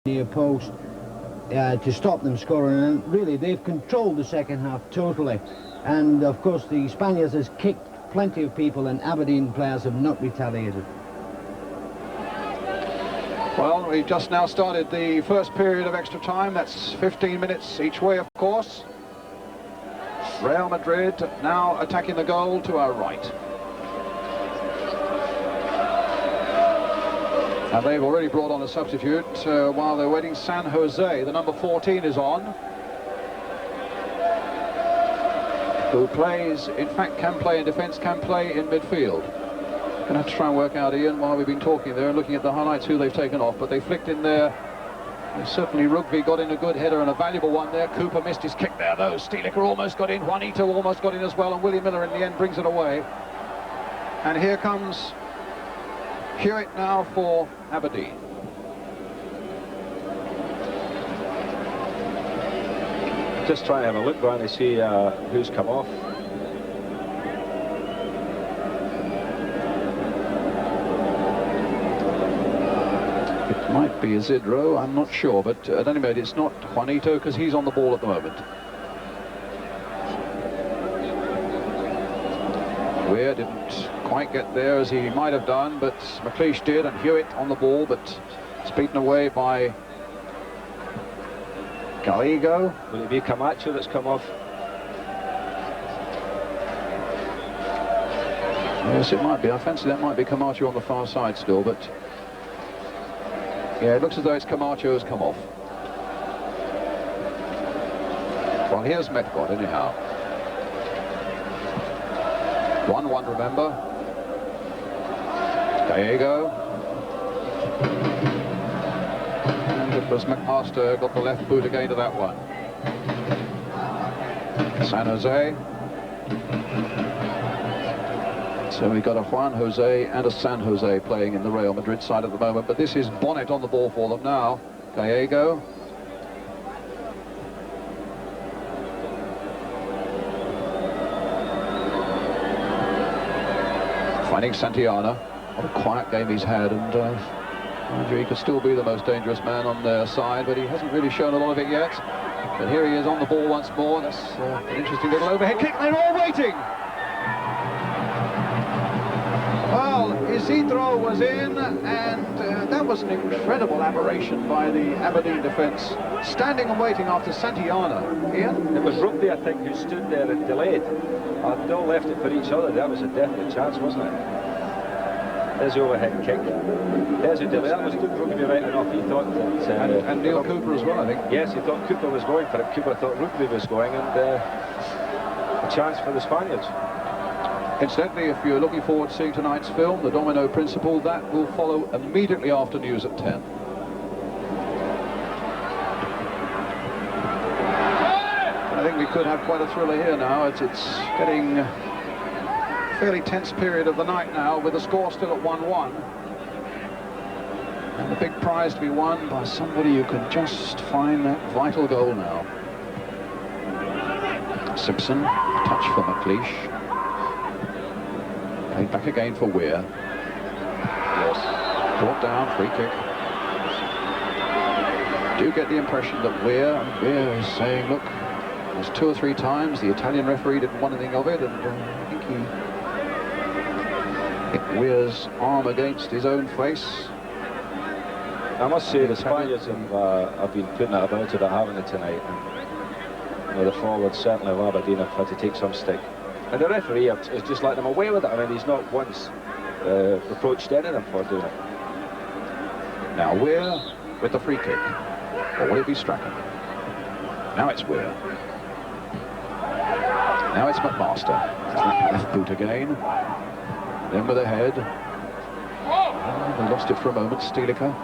Near post to stop them scoring, and really they've controlled the second half totally. And of course the Spaniards has kicked plenty of people, and Aberdeen players have not retaliated. Well, we've just now started the first period of extra time. That's 15 minutes each way, of course. Real Madrid now attacking the goal to our right. And they've already brought on a substitute while they're waiting. San Jose, the number 14, is on. Who plays, in fact, can play in defence, can play in midfield. Gonna have to try and work out, Ian, while we've been talking there and looking at the highlights, who they've taken off. But they flicked in there. And certainly Rugby got in a good header and a valuable one there. Cooper missed his kick there, though. Stieliker almost got in. Juanito almost got in as well. And Willie Miller in the end brings it away. And here comes Hewitt now for Aberdeen. Just trying to have a look round to see who's come off. It might be Isidro, I'm not sure, but at any rate it's not Juanito because he's on the ball at the moment. Weir didn't quite get there as he might have done, but McLeish did, and Hewitt on the ball, but it's beaten away by Gallego. Will it be Camacho that's come off? Yes, it might be. I fancy that might be Camacho on the far side still, but yeah, it looks as though it's Camacho has come off. Well, here's Metcott anyhow. 1-1, remember. Gallego. And it was McMaster got the left boot again to that one. San Jose. So we've got a Juan Jose and a San Jose playing in the Real Madrid side at the moment, but this is Bonnet on the ball for them now. Gallego. Finding Santillana. What a quiet game he's had, and he could still be the most dangerous man on their side, but he hasn't really shown a lot of it yet. But here he is on the ball once more. That's an interesting little overhead kick. They're all waiting. Well, Isidro was in, and that was an incredible aberration by the Aberdeen defence, standing and waiting after Santillana. Ian? It was Rugby, I think, who stood there and delayed. They all left it for each other. That was a definite chance, wasn't it? There's the overhead kick. There's a delay. That was good Rugby right enough. He thought that... and Neil Cooper as well, I think. Yes, he thought Cooper was going for it. Cooper thought Rugby was going, and a chance for the Spaniards. Incidentally, if you're looking forward to seeing tonight's film, The Domino Principle, that will follow immediately after news at 10. I think we could have quite a thriller here now. It's getting a fairly tense period of the night now, with the score still at 1-1. And the big prize to be won by somebody who can just find that vital goal now. Simpson, a touch for McLeish. Played back again for Weir. Yes. Brought down, free kick. Do get the impression that Weir is saying, look, there's 2 or 3 times the Italian referee didn't want anything of it, and I think he hit Weir's arm against his own face. I must say the Spaniards have been putting it about it, haven't they, tonight? And, the forwards certainly of Aberdeen have had to take some stick. And the referee has just let them away with it. I mean, he's not once reproached any of them for doing it. Now Weir with the free kick. Or will it be Strachan? Now it's Weir. Now it's McMaster. Left boot again. Then with a head. Oh, they lost it for a moment, Stieliker.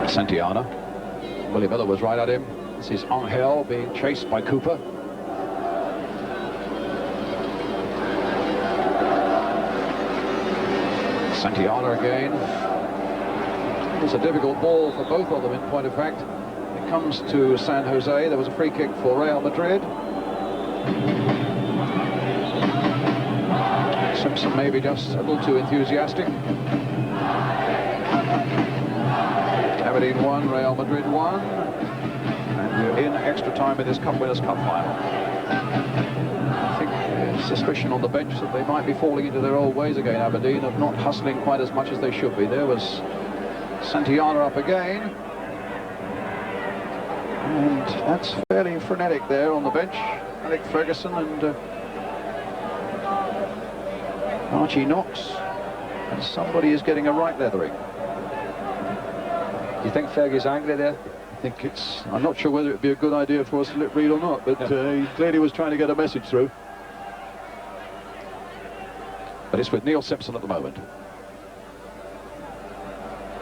Santillana. Willie Miller was right at him. This is Angel being chased by Cooper. Santiana again. It was a difficult ball for both of them, in point of fact. It comes to San Jose. There was a free kick for Real Madrid. Simpson maybe just a little too enthusiastic. Aberdeen 1, Real Madrid 1. And we're in extra time in this Winners' Cup final. I think there's suspicion on the bench that they might be falling into their old ways again, Aberdeen, of not hustling quite as much as they should be. There was Santiana up again. And that's fairly frenetic there on the bench. Alec Ferguson and Archie Knox. And somebody is getting a right leathering. Do you think Fergie's angry there? I think it's... I'm not sure whether it'd be a good idea for us to lip read or not, but he clearly was trying to get a message through. But it's with Neil Simpson at the moment.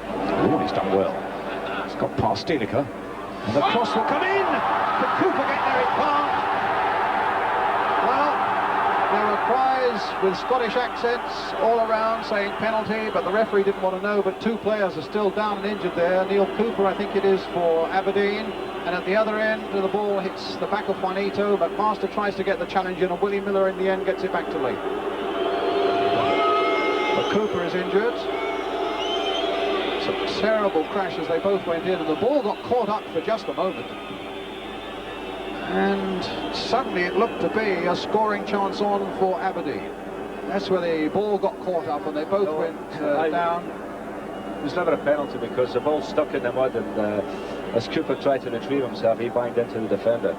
Oh, he's done well. He's got past Stielicke. And the cross will come in! But Cooper get there, it can't. Well, there were cries with Scottish accents all around saying penalty, but the referee didn't want to know, but two players are still down and injured there. Neil Cooper, I think it is, for Aberdeen. And at the other end, the ball hits the back of Juanito, but Master tries to get the challenge in, and Willie Miller in the end gets it back to Lee. But Cooper is injured. It's a terrible crash as they both went in, and the ball got caught up for just a moment. And suddenly it looked to be a scoring chance on for Aberdeen. That's where the ball got caught up and they both went down. It was never a penalty because the ball stuck in the mud, and as Cooper tried to retrieve himself, he banged into the defender.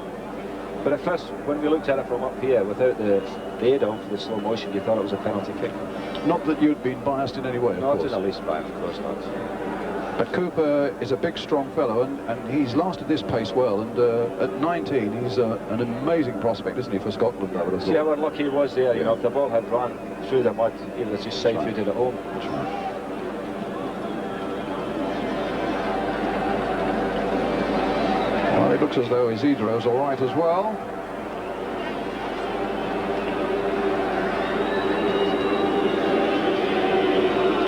But at first, when we looked at it from up here, without the aid of the slow motion, you thought it was a penalty kick. Not that you'd been biased in any way, of course. Not in the least biased, of course not. But Cooper is a big, strong fellow, and he's lasted this pace well. And at 19, he's an amazing prospect, isn't he, for Scotland? I would have thought. See how unlucky he was there. You know, if the ball had run through the mud, he would have just side-footed it home. That's right. Well, it looks as though Isidro's all right as well.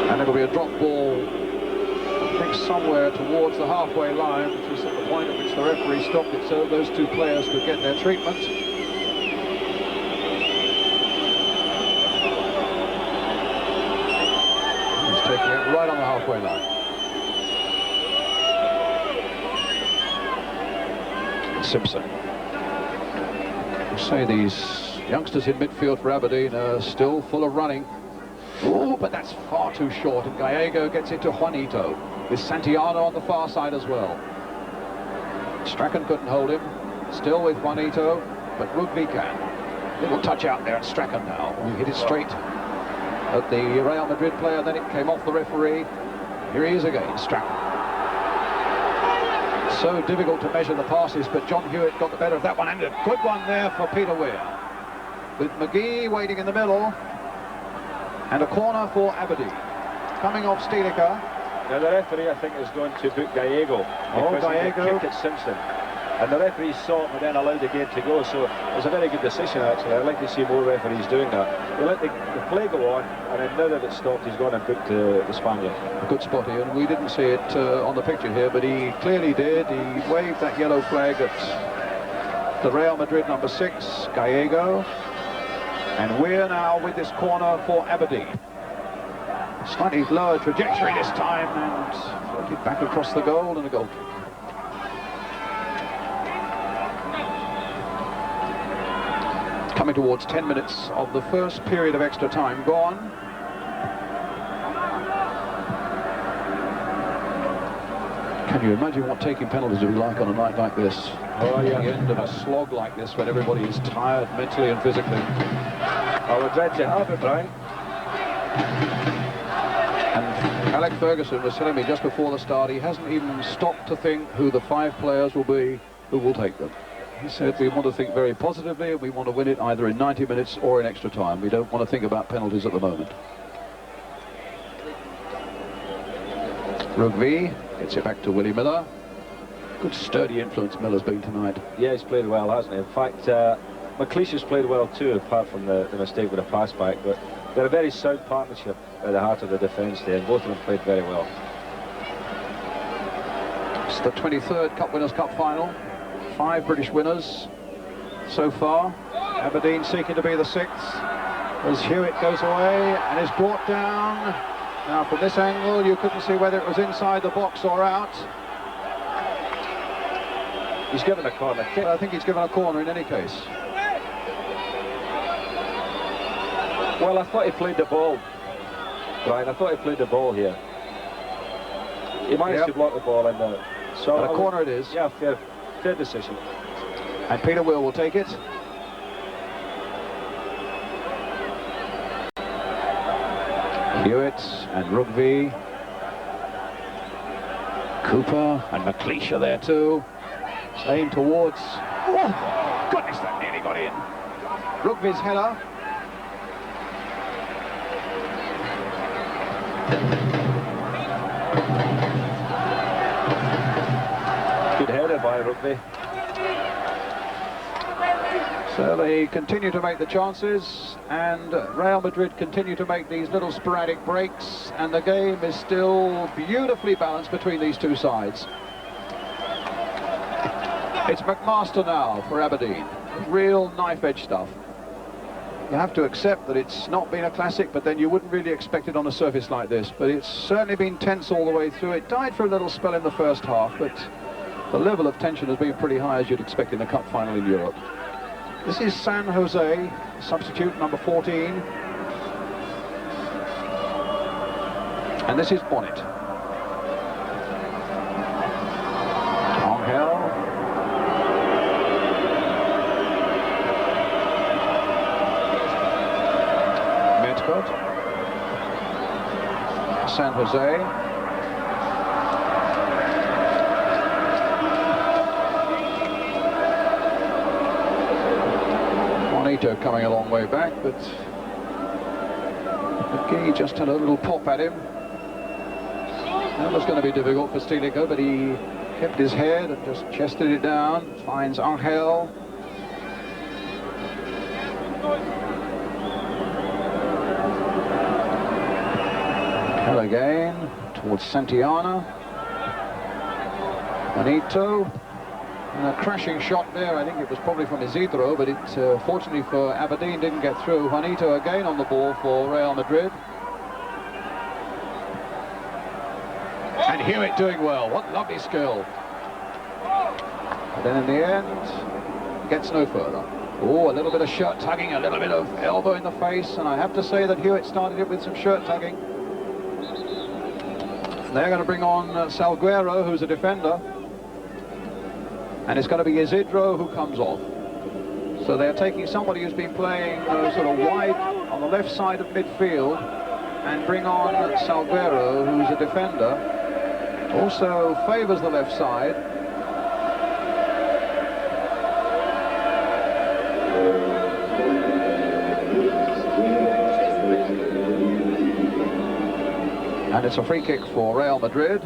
And it'll be a drop ball, I think, somewhere towards the halfway line, which is at the point at which the referee stopped it so those two players could get their treatment. He's taking it right on the halfway line. Simpson. I say these youngsters in midfield for Aberdeen are still full of running. Oh, but that's far too short, and Gallego gets it to Juanito, with Santiana on the far side as well. Strachan couldn't hold him, still with Juanito, but Rugby can. Little touch out there, and Strachan now. He hit it straight at the Real Madrid player, then it came off the referee. Here he is again, Strachan. So difficult to measure the passes, but John Hewitt got the better of that one, and a good one there for Peter Weir. With McGee waiting in the middle, and a corner for Aberdeen. Coming off Stielicke. Now the referee, I think, is going to book Gallego. Oh, Gallego. He kicked at Simpson. And the referee saw it, but then allowed the game to go. So it was a very good decision, actually. I'd like to see more referees doing that. He let the play go on, and then now that it's stopped, he's gone and booked the Spaniard. A good spot here, and we didn't see it on the picture here, but he clearly did. He waved that yellow flag at the Real Madrid number 6, Gallego. And we're now with this corner for Aberdeen. Slightly lower trajectory this time, and floated back across the goal, and a goal kick. Coming towards 10 minutes of the first period of extra time gone. Can you imagine what taking penalties would be like on a night like this? Oh, yeah. The end of a slog like this, when everybody is tired mentally and physically. I would dread to have it, Brian. And Alec Ferguson was telling me just before the start, he hasn't even stopped to think who the 5 players will be who will take them. He said we want to think very positively, and we want to win it either in 90 minutes or in extra time. We don't want to think about penalties at the moment. Rugby gets it back to Willie Miller. Good sturdy influence Miller's been tonight. Yeah, he's played well, hasn't he? In fact, McLeish has played well too, apart from the mistake with a pass back, but they're a very sound partnership at the heart of the defence there, and both of them played very well. It's the 23rd Cup Winners' Cup final. 5 British winners so far. Aberdeen seeking to be the 6th. As Hewitt goes away and is brought down. Now from this angle you couldn't see whether it was inside the box or out. He's given a corner kick. I think he's given a corner in any case. Well, I thought he played the ball, Brian. I thought he played the ball here. He managed to block the ball in the... So a corner it is. Yeah, fair decision. And Peter will take it. Hewitt and Rugby. Cooper and McLeish are there too. Aimed towards... Oh, goodness, that nearly got in. Rugby's header. Good header by Rugby. So they continue to make the chances, and Real Madrid continue to make these little sporadic breaks, and the game is still beautifully balanced between these two sides. It's McMaster now for Aberdeen. Real knife-edge stuff. You have to accept that it's not been a classic, but then you wouldn't really expect it on a surface like this. But it's certainly been tense all the way through. It died for a little spell in the first half, but the level of tension has been pretty high, as you'd expect in a cup final in Europe. This is San Jose, substitute number 14. And this is Bonnet. Angel. Metcott. San Jose. Coming a long way back, but McGee just had a little pop at him. That was going to be difficult for Stilica, but he kept his head and just chested it down. Finds Angel. Angel again towards Santillana. Juanito. And a crashing shot there. I think it was probably from Isidro, but it fortunately for Aberdeen didn't get through. Juanito again on the ball for Real Madrid. And Hewitt doing well. What lovely skill. But then in the end, gets no further. Oh, a little bit of shirt tugging, a little bit of elbow in the face, and I have to say that Hewitt started it with some shirt tugging. And they're going to bring on Salguero, who's a defender. And it's going to be Isidro who comes off. So they're taking somebody who's been playing sort of wide on the left side of midfield and bring on Salguero, who's a defender. Also favours the left side. And it's a free kick for Real Madrid.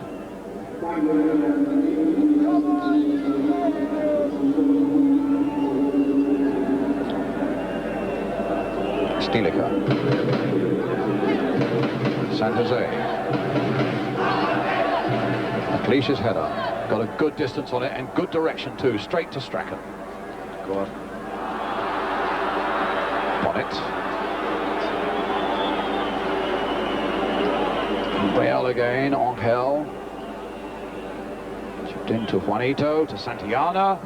Stilica. San Jose. McLeish's header. Got a good distance on it and good direction too. Straight to Strachan. Go on. Bonnet. Real again. Angel. Chipped into Juanito, to Santillana.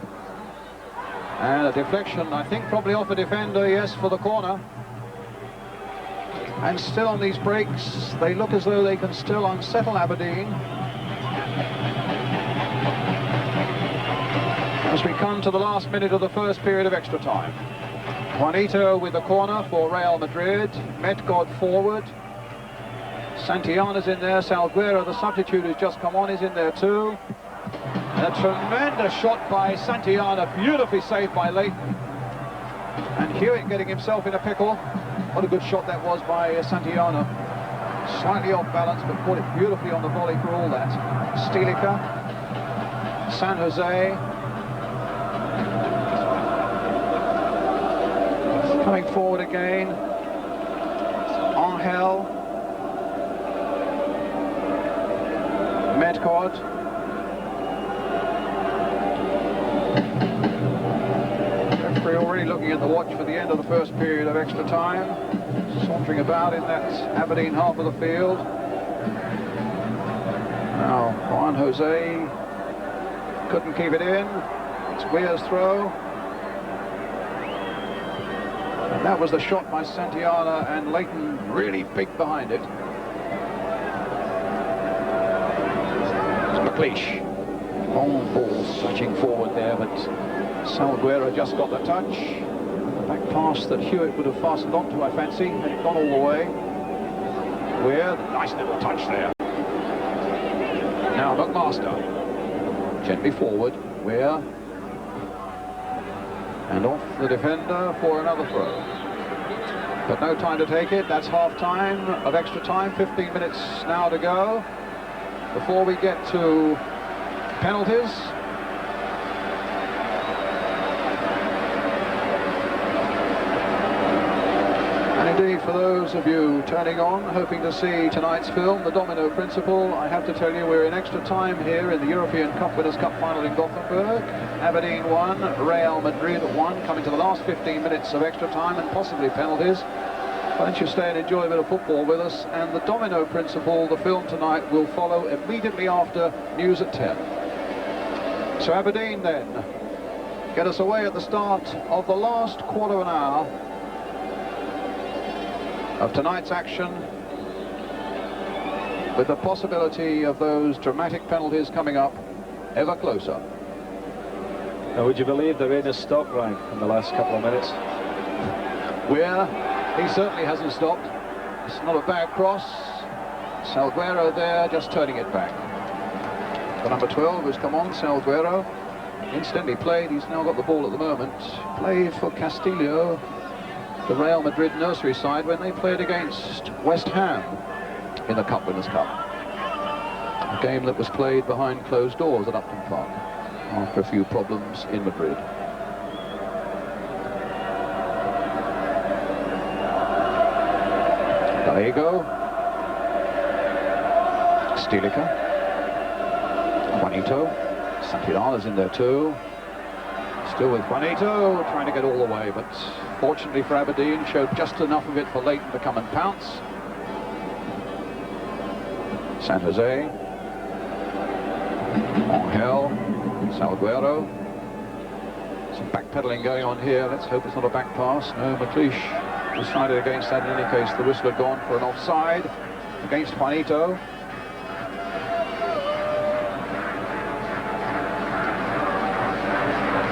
And a deflection, I think probably off a defender, yes, for the corner. And still on these breaks, they look as though they can still unsettle Aberdeen. As we come to the last minute of the first period of extra time. Juanito with the corner for Real Madrid. Metcod forward. Santillana's in there. Salguero, the substitute who's just come on, is in there too. And a tremendous shot by Santillana, beautifully saved by Leighton. And Hewitt getting himself in a pickle. What a good shot that was by Santillana. Slightly off balance, but caught it beautifully on the volley for all that. Stilica. San Jose. Coming forward again. Angel. Medcod. Referee already looking at the watch for the end of the first period of extra time. Sauntering about in that Aberdeen half of the field. Now, Juan Jose couldn't keep it in. It's Weir's throw. And that was the shot by Santillana, and Leighton really big behind it. It's McLeish. Long ball switching forward there, but Salguero just got the touch. The back pass that Hewitt would have fastened onto, I fancy, had it gone all the way. Weir, nice little touch there. Now McMaster. Gently forward, Weir. And off the defender for another throw. But no time to take it. That's half time of extra time. 15 minutes now to go before we get to penalties. And indeed, for those of you turning on, hoping to see tonight's film, The Domino Principle, I have to tell you we're in extra time here in the European Cup Winners' Cup final in Gothenburg. Aberdeen 1, Real Madrid 1, coming to the last 15 minutes of extra time and possibly penalties. Why don't you stay and enjoy a bit of football with us? And The Domino Principle, the film tonight, will follow immediately after news at 10. So Aberdeen then get us away at the start of the last quarter of an hour of tonight's action, with the possibility of those dramatic penalties coming up ever closer. Now, would you believe the rain has stopped, Ryan, in the last couple of minutes? Weir, he certainly hasn't stopped. It's not a bad cross. Salguero there, just turning it back. The number 12 has come on, Salguero. Incidentally played, he's now got the ball at the moment. Played for Castillo, the Real Madrid nursery side, when they played against West Ham in the Cup Winners' Cup. A game that was played behind closed doors at Upton Park after a few problems in Madrid. Gallego. Stilica. Juanito. Santillana's in there too. Still with Juanito, trying to get all the way, but fortunately for Aberdeen, showed just enough of it for Leighton to come and pounce. San Jose. Angel. Salguero. Some backpedaling going on here. Let's hope it's not a back pass. No, McLeish decided against that. In any case, the whistle had gone for an offside against Juanito.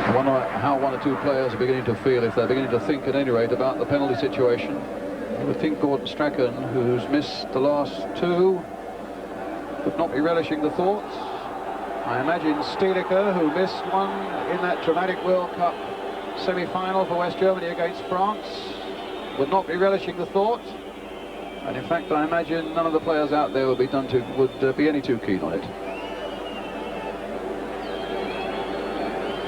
I wonder how one or two players are beginning to feel, if they're beginning to think at any rate about the penalty situation. I would think Gordon Strachan, who's missed the last two, would not be relishing the thought. I imagine Stilica, who missed one in that dramatic World Cup semi-final for West Germany against France, would not be relishing the thought. And in fact, I imagine none of the players out there would be any too keen on it.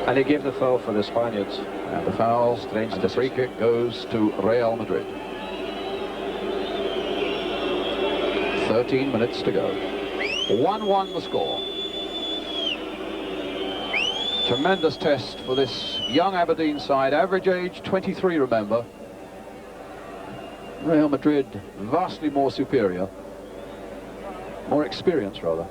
And he gave the foul for the Spaniards. And the foul, and the free kick goes to Real Madrid. 13 minutes to go. 1-1 the score. Tremendous test for this young Aberdeen side. Average age 23, remember. Real Madrid vastly more superior. More experienced, rather.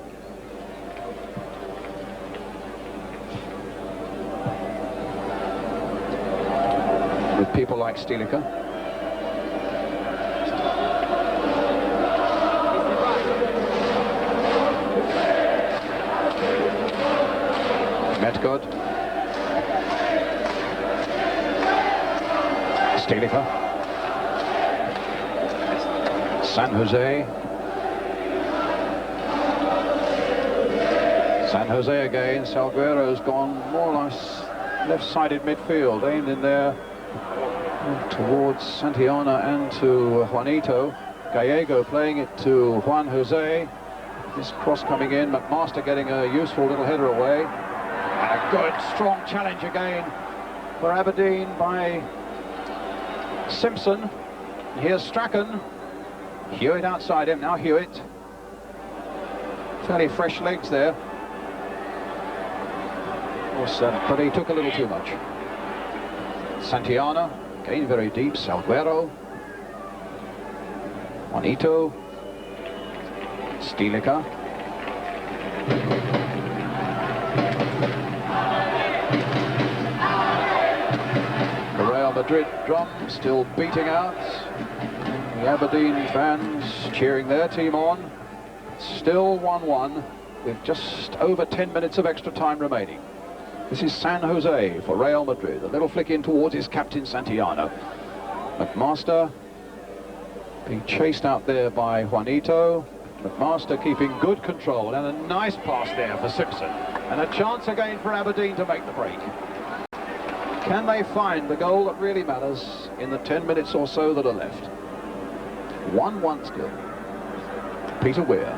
With people like Stilica. Medcod. Stilica. San Jose. San Jose again. Salguero's gone more or less left-sided midfield, aimed in there towards Santillana and to Juanito. Gallego playing it to Juan Jose. This cross coming in, McMaster getting a useful little header away. Good, strong challenge again for Aberdeen by Simpson. Here's Strachan. Hewitt outside him, now Hewitt. Fairly fresh legs there. But he took a little too much. Santillana, again very deep. Salguero. Juanito. Stilica. The Real Madrid drum still beating out. The Aberdeen fans cheering their team on. Still 1-1 with just over 10 minutes of extra time remaining. This is San Jose for Real Madrid. A little flick in towards his captain Santillana. McMaster being chased out there by Juanito. McMaster keeping good control, and a nice pass there for Simpson. And a chance again for Aberdeen to make the break. Can they find the goal that really matters in the 10 minutes or so that are left? 1-1 still. Peter Weir.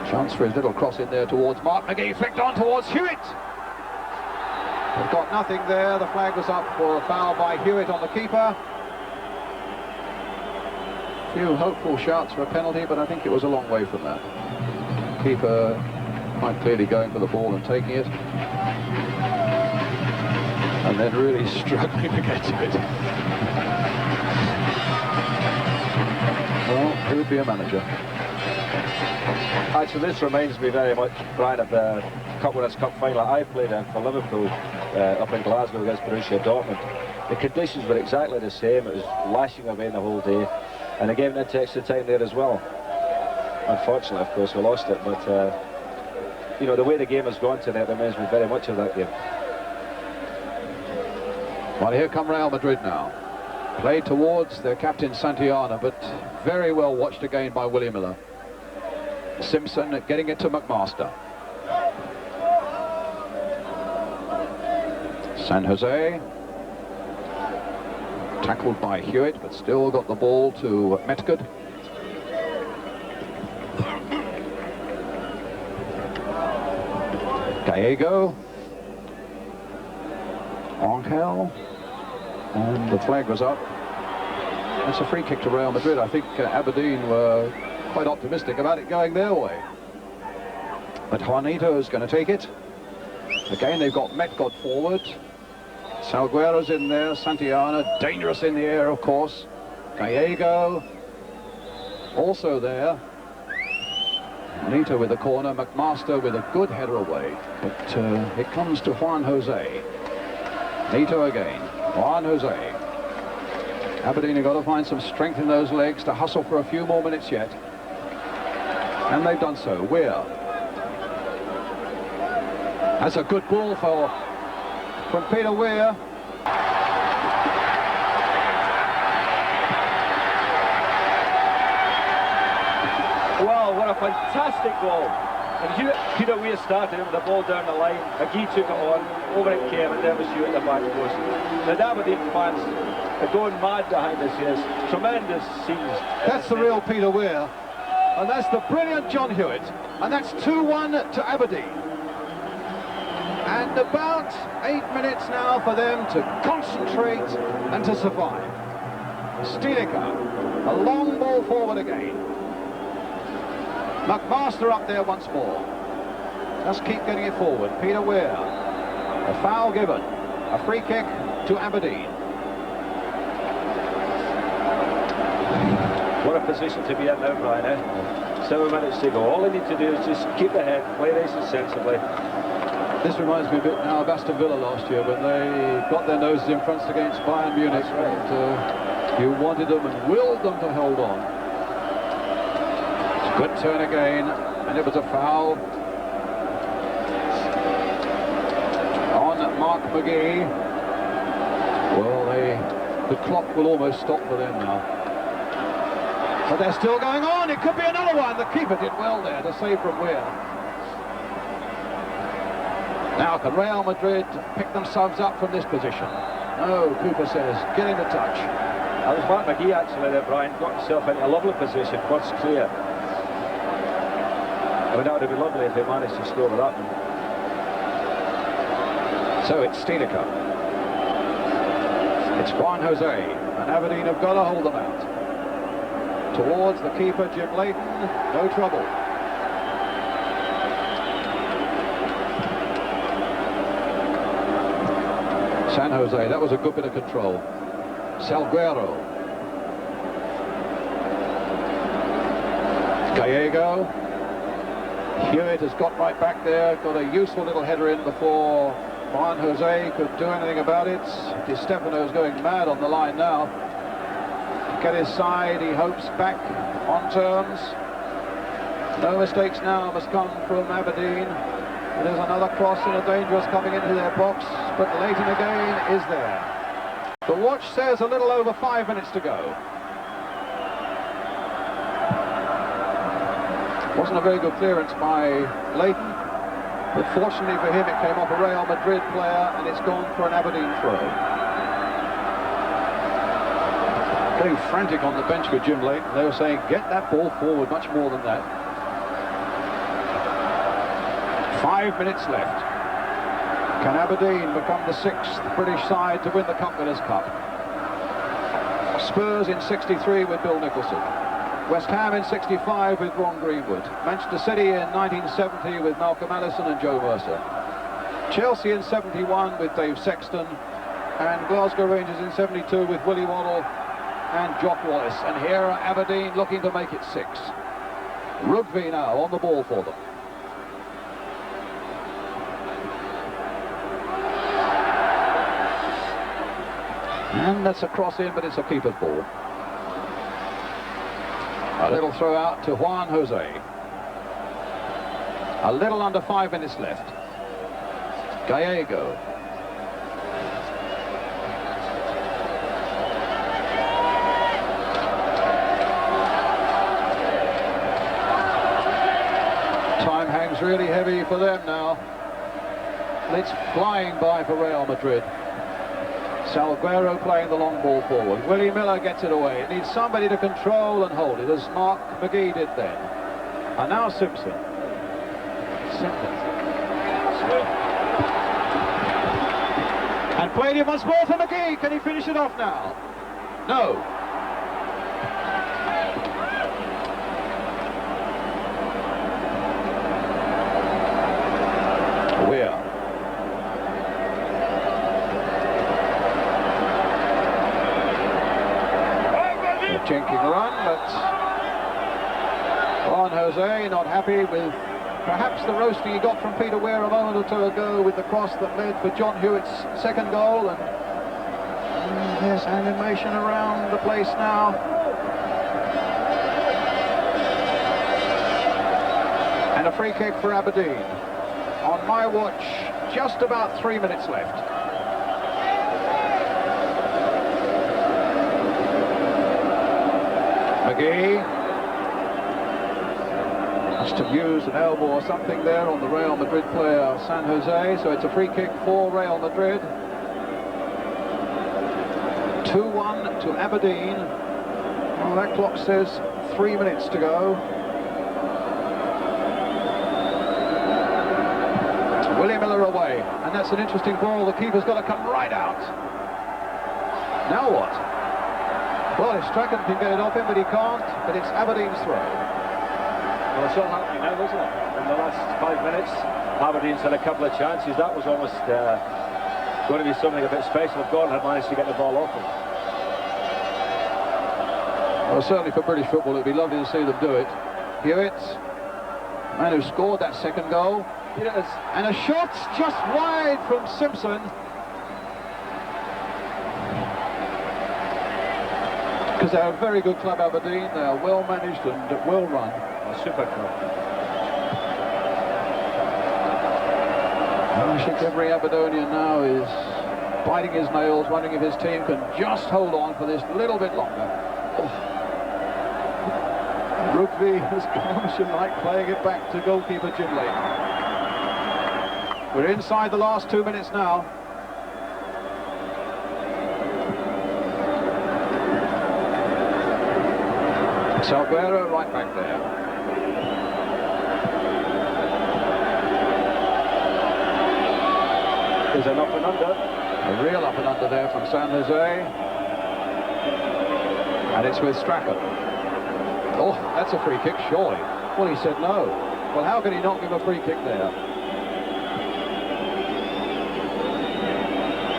Chance for his little cross in there towards Mark McGee, flicked on towards Hewitt. They've got nothing there. The flag was up for a foul by Hewitt on the keeper. Few hopeful shouts for a penalty, but I think it was a long way from that. Keeper quite clearly going for the ball and taking it. And then really struggling to get to it. Well, he would be a manager. Actually, this reminds me very much, Brian, of the Winners' Cup final I played in for Liverpool up in Glasgow against Borussia Dortmund. The conditions were exactly the same. It was lashing away the whole day, and the game went into extra time there as well. Unfortunately, of course, we lost it, but you know, the way the game has gone tonight reminds me very much of that game. Well, here come Real Madrid now. Played towards their captain Santillana, but very well watched again by Willie Miller. Simpson getting it to McMaster. San Jose. Tackled by Hewitt, but still got the ball to Metcalfe. Gallego. Angel. And the flag was up. That's a free kick to Real Madrid. I think Aberdeen were quite optimistic about it going their way. But Juanito is going to take it. Again, they've got Metcalfe forward. Salguero's in there. Santillana, dangerous in the air, of course. Gallego, also there. Juanito with the corner. McMaster with a good header away. But it comes to Juan Jose. Nito again. Juan Jose. Aberdeen have got to find some strength in those legs to hustle for a few more minutes yet. And they've done so. Weir. That's a good ball from Peter Weir. Wow, what a fantastic goal. And Peter Weir started it with the ball down the line. McGee took it on, over it came, and there was Hewitt at the back post. The Aberdeen fans are going mad behind this here. Tremendous scenes. That's the real Peter Weir. And that's the brilliant John Hewitt. And that's 2-1 to Aberdeen. And about 8 minutes now for them to concentrate and to survive. Stilica, a long ball forward again. McMaster up there once more. Just keep getting it forward. Peter Weir. A foul given. A free kick to Aberdeen. What a position to be in now, Brian, eh? 7 minutes to go. All they need to do is just keep the head, play nice and sensibly. This reminds me a bit now of Aston Villa last year when they got their noses in front against Bayern Munich. Right. And you wanted them and willed them to hold on. Good turn again, and it was a foul on Mark McGee. Well, the clock will almost stop for them now. But they're still going on. It could be another one. The keeper did well there to save from Weir. Now can Real Madrid pick themselves up from this position? No, Cooper says, get into touch. That was Mark McGee actually there, Brian. Got himself into a lovely position, first clear. I mean, that would have been lovely if they managed to score with that one. So it's Steinecker. It's Juan Jose, and Aberdeen have got to hold them out. Towards the keeper, Jim Leighton, no trouble. San Jose, that was a good bit of control. Salguero. Gallego. Hewitt has got right back there, got a useful little header in before Juan Jose could do anything about it. Di Stefano's going mad on the line now. To get his side, he hopes back on terms. No mistakes now must come from Aberdeen. There's another cross and a dangerous coming into their box, but Leighton again is there. The watch says a little over 5 minutes to go. Wasn't a very good clearance by Leighton, but fortunately for him it came off a Real Madrid player and it's gone for an Aberdeen throw. Getting frantic on the bench with Jim Leighton. They were saying, get that ball forward much more than that. 5 minutes left. Can Aberdeen become the 6th British side to win the Cup Winners' Cup? Spurs in 63 with Bill Nicholson. West Ham in 65 with Ron Greenwood. Manchester City in 1970 with Malcolm Allison and Joe Mercer. Chelsea in 71 with Dave Sexton. And Glasgow Rangers in 72 with Willie Waddle and Jock Wallace. And here are Aberdeen looking to make it 6. Rugby now on the ball for them. And that's a cross in, but it's a keeper's ball. A little throw out to Juan Jose. A little under 5 minutes left. Gallego. Time hangs really heavy for them now. It's flying by for Real Madrid. Salguero playing the long ball forward. Willie Miller gets it away. It needs somebody to control and hold it, as Mark McGee did then. And now Simpson. And played it once more for McGee. Can he finish it off now? No. Weir. Chinking run, but Juan Jose not happy with perhaps the roasting he got from Peter Weir a moment or two ago with the cross that led for John Hewitt's second goal. And there's animation around the place now. And a free kick for Aberdeen. On my watch, just about 3 minutes left. McGee has to use an elbow or something there on the Real Madrid player San Jose, so it's a free kick for Real Madrid. 2-1 to Aberdeen. Well, that clock says 3 minutes to go. Willie Miller away, and that's an interesting ball. The keeper's got to come right out. Now what? Well, if Strachan can get it off him, but he can't, but it's Aberdeen's throw. Well, it's all happening now, isn't it? In the last 5 minutes, Aberdeen's had a couple of chances. That was almost going to be something a bit special if Gordon had managed to get the ball off him. Well, certainly for British football, it'd be lovely to see them do it. Hewitt, man who scored that second goal. Yes. And a shot just wide from Simpson. Because they're a very good club, Aberdeen. They are well managed and well run. A super club. I think every Aberdonian now is biting his nails, wondering if his team can just hold on for this little bit longer. Rugby has gone like playing it back to goalkeeper Jim Leighton. We're inside the last 2 minutes now. Salguero right back there. There's an up and under. A real up and under there from San Jose. And it's with Strachan. Oh, that's a free kick, surely. Well, he said no. Well, how can he not give a free kick there?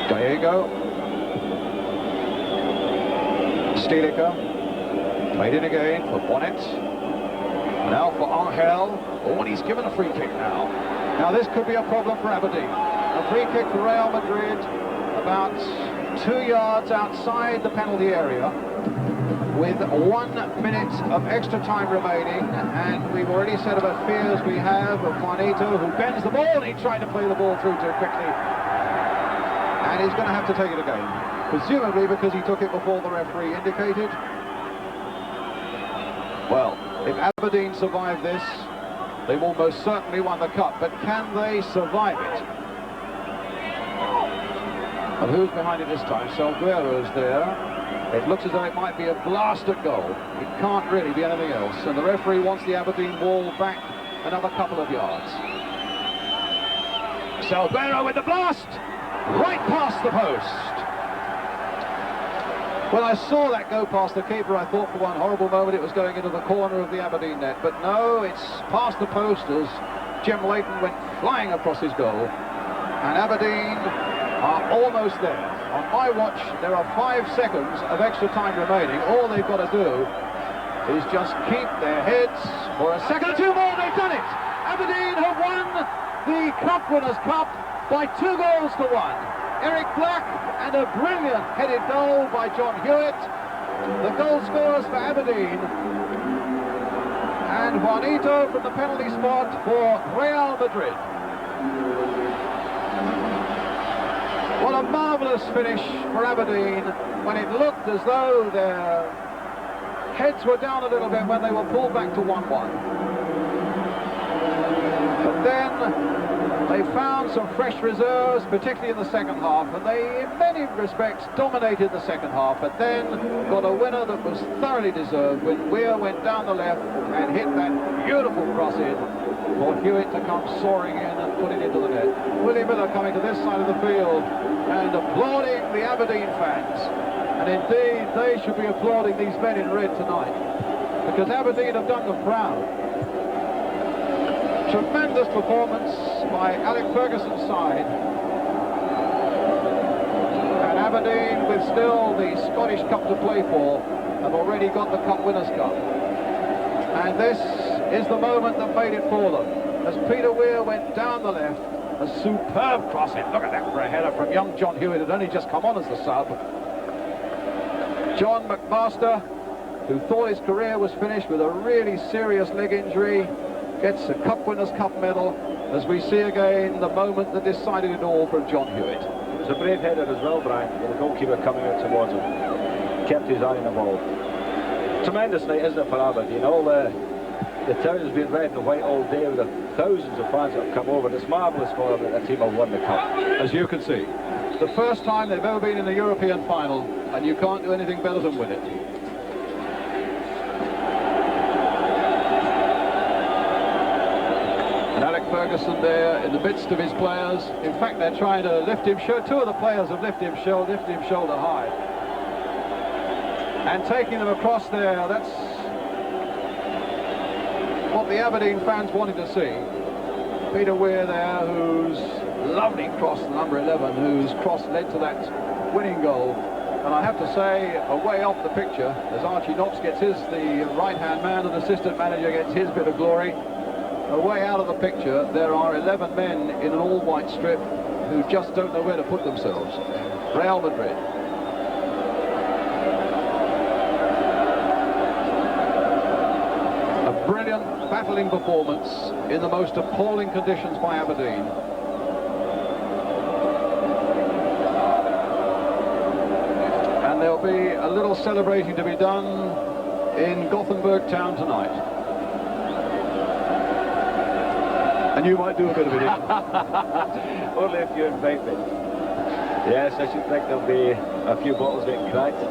Gallego. Stilica. Played in again for Bonnet. Now for Angel. Oh, and he's given a free kick now. Now this could be a problem for Aberdeen. A free kick for Real Madrid, about 2 yards outside the penalty area, with 1 minute of extra time remaining, and we've already said about fears we have of Juanito, who bends the ball, and he tried to play the ball through too quickly, and he's going to have to take it again, presumably because he took it before the referee indicated. Well, if Aberdeen survive this, they've almost certainly won the cup, but can they survive it? And who's behind it this time? Salguero's there. It looks as though it might be a blast at goal. It can't really be anything else. And the referee wants the Aberdeen wall back another couple of yards. Salguero with the blast! Right past the post. When I saw that go past the keeper, I thought for one horrible moment it was going into the corner of the Aberdeen net. But no, it's past the post as Jim Leighton went flying across his goal. And Aberdeen are almost there. On my watch, there are 5 seconds of extra time remaining. All they've got to do is just keep their heads for a second or two more. They've done it! Aberdeen have won the Cup Winners' Cup by 2 goals to 1. Eric Black and a brilliant headed goal by John Hewitt. The goal scorers for Aberdeen. And Juanito from the penalty spot for Real Madrid. What a marvellous finish for Aberdeen when it looked as though their heads were down a little bit when they were pulled back to 1-1. But then they found some fresh reserves, particularly in the second half, and they, in many respects, dominated the second half, but then got a winner that was thoroughly deserved when Weir went down the left and hit that beautiful cross in for Hewitt to come soaring in and put it into the net. Willie Miller coming to this side of the field and applauding the Aberdeen fans. And indeed, they should be applauding these men in red tonight, because Aberdeen have done them proud. Tremendous performance by Alec Ferguson's side. And Aberdeen, with still the Scottish Cup to play for, have already got the Cup Winners' Cup. And this is the moment that made it for them. As Peter Weir went down the left, a superb cross-in. Look at that for a header from young John Hewitt, had only just come on as the sub. John McMaster, who thought his career was finished with a really serious leg injury, gets a Cup Winners' Cup medal, as we see again the moment that decided it all from John Hewitt. It was a brave header as well, Brian, with the goalkeeper coming out towards him. Kept his eye on the ball. Tremendous night, isn't it, for Aberdeen? All the town has been red and white all day with the thousands of fans that have come over. It's marvellous for them that the team have won the cup. As you can see, the first time they've ever been in a European final, and you can't do anything better than win it. And Alec Ferguson there in the midst of his players. In fact, they're trying to lift him. Two of the players have lifted him shoulder high. And taking them across there, that's what the Aberdeen fans wanted to see. Peter Weir there, whose lovely cross, number 11, whose cross led to that winning goal. And I have to say, away off the picture, as Archie Knox gets his, the right-hand man and assistant manager gets his bit of glory, away out of the picture, there are 11 men in an all-white strip who just don't know where to put themselves. Real Madrid. A brilliant, battling performance in the most appalling conditions by Aberdeen. And there'll be a little celebrating to be done in Gothenburg town tonight. And you might do a bit of it. Only if you invite me. Yes, I should think there'll be a few bottles getting cracked.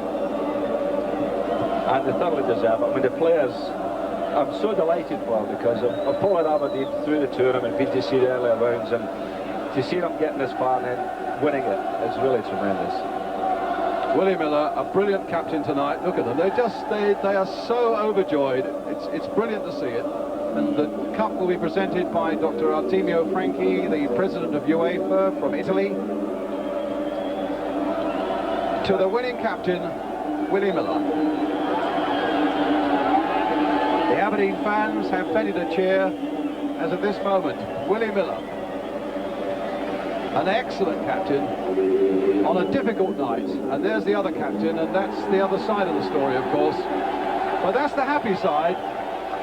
And they thoroughly deserve it. I mean, the players, I'm so delighted for them because I've followed Aberdeen through the tournament, been to see the earlier rounds, and to see them getting this far and then winning it is really tremendous. Willie Miller, a brilliant captain tonight. Look at them. They are so overjoyed. It's brilliant to see it. And the cup will be presented by Dr. Artemio Franchi, the president of UEFA from Italy, to the winning captain, Willie Miller. The Aberdeen fans have plenty to cheer, as at this moment, Willie Miller, an excellent captain on a difficult night. And there's the other captain, and that's the other side of the story, of course. But that's the happy side,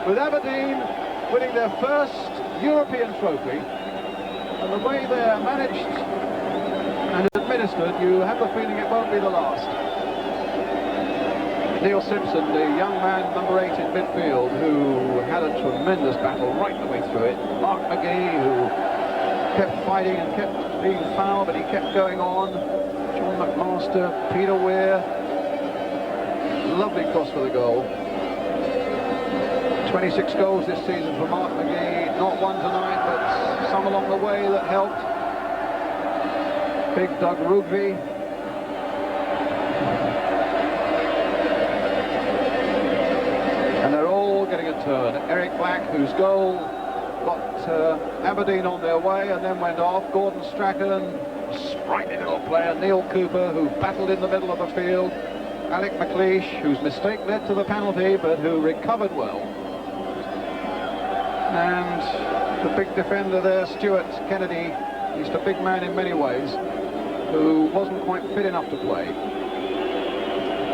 with Aberdeen winning their first European trophy. And the way they're managed and administered, you have the feeling it won't be the last. Neil Simpson, the young man, number 8 in midfield, who had a tremendous battle right the way through it. Mark McGee, who kept fighting and kept being fouled, but he kept going on. John McMaster, Peter Weir. Lovely cross for the goal. 26 goals this season for Mark McGee. Not one tonight, but some along the way that helped. Big Doug Rugby. And they're all getting a turn. Eric Black, whose goal got Aberdeen on their way and then went off. Gordon Strachan, sprightly little player. Neil Cooper, who battled in the middle of the field. Alec McLeish, whose mistake led to the penalty, but who recovered well. And the big defender there, Stuart Kennedy, he's a big man in many ways, who wasn't quite fit enough to play.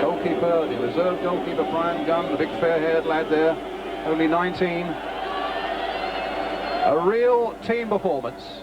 Goalkeeper, the reserve goalkeeper, Brian Gunn, the big fair-haired lad there, only 19. A real team performance.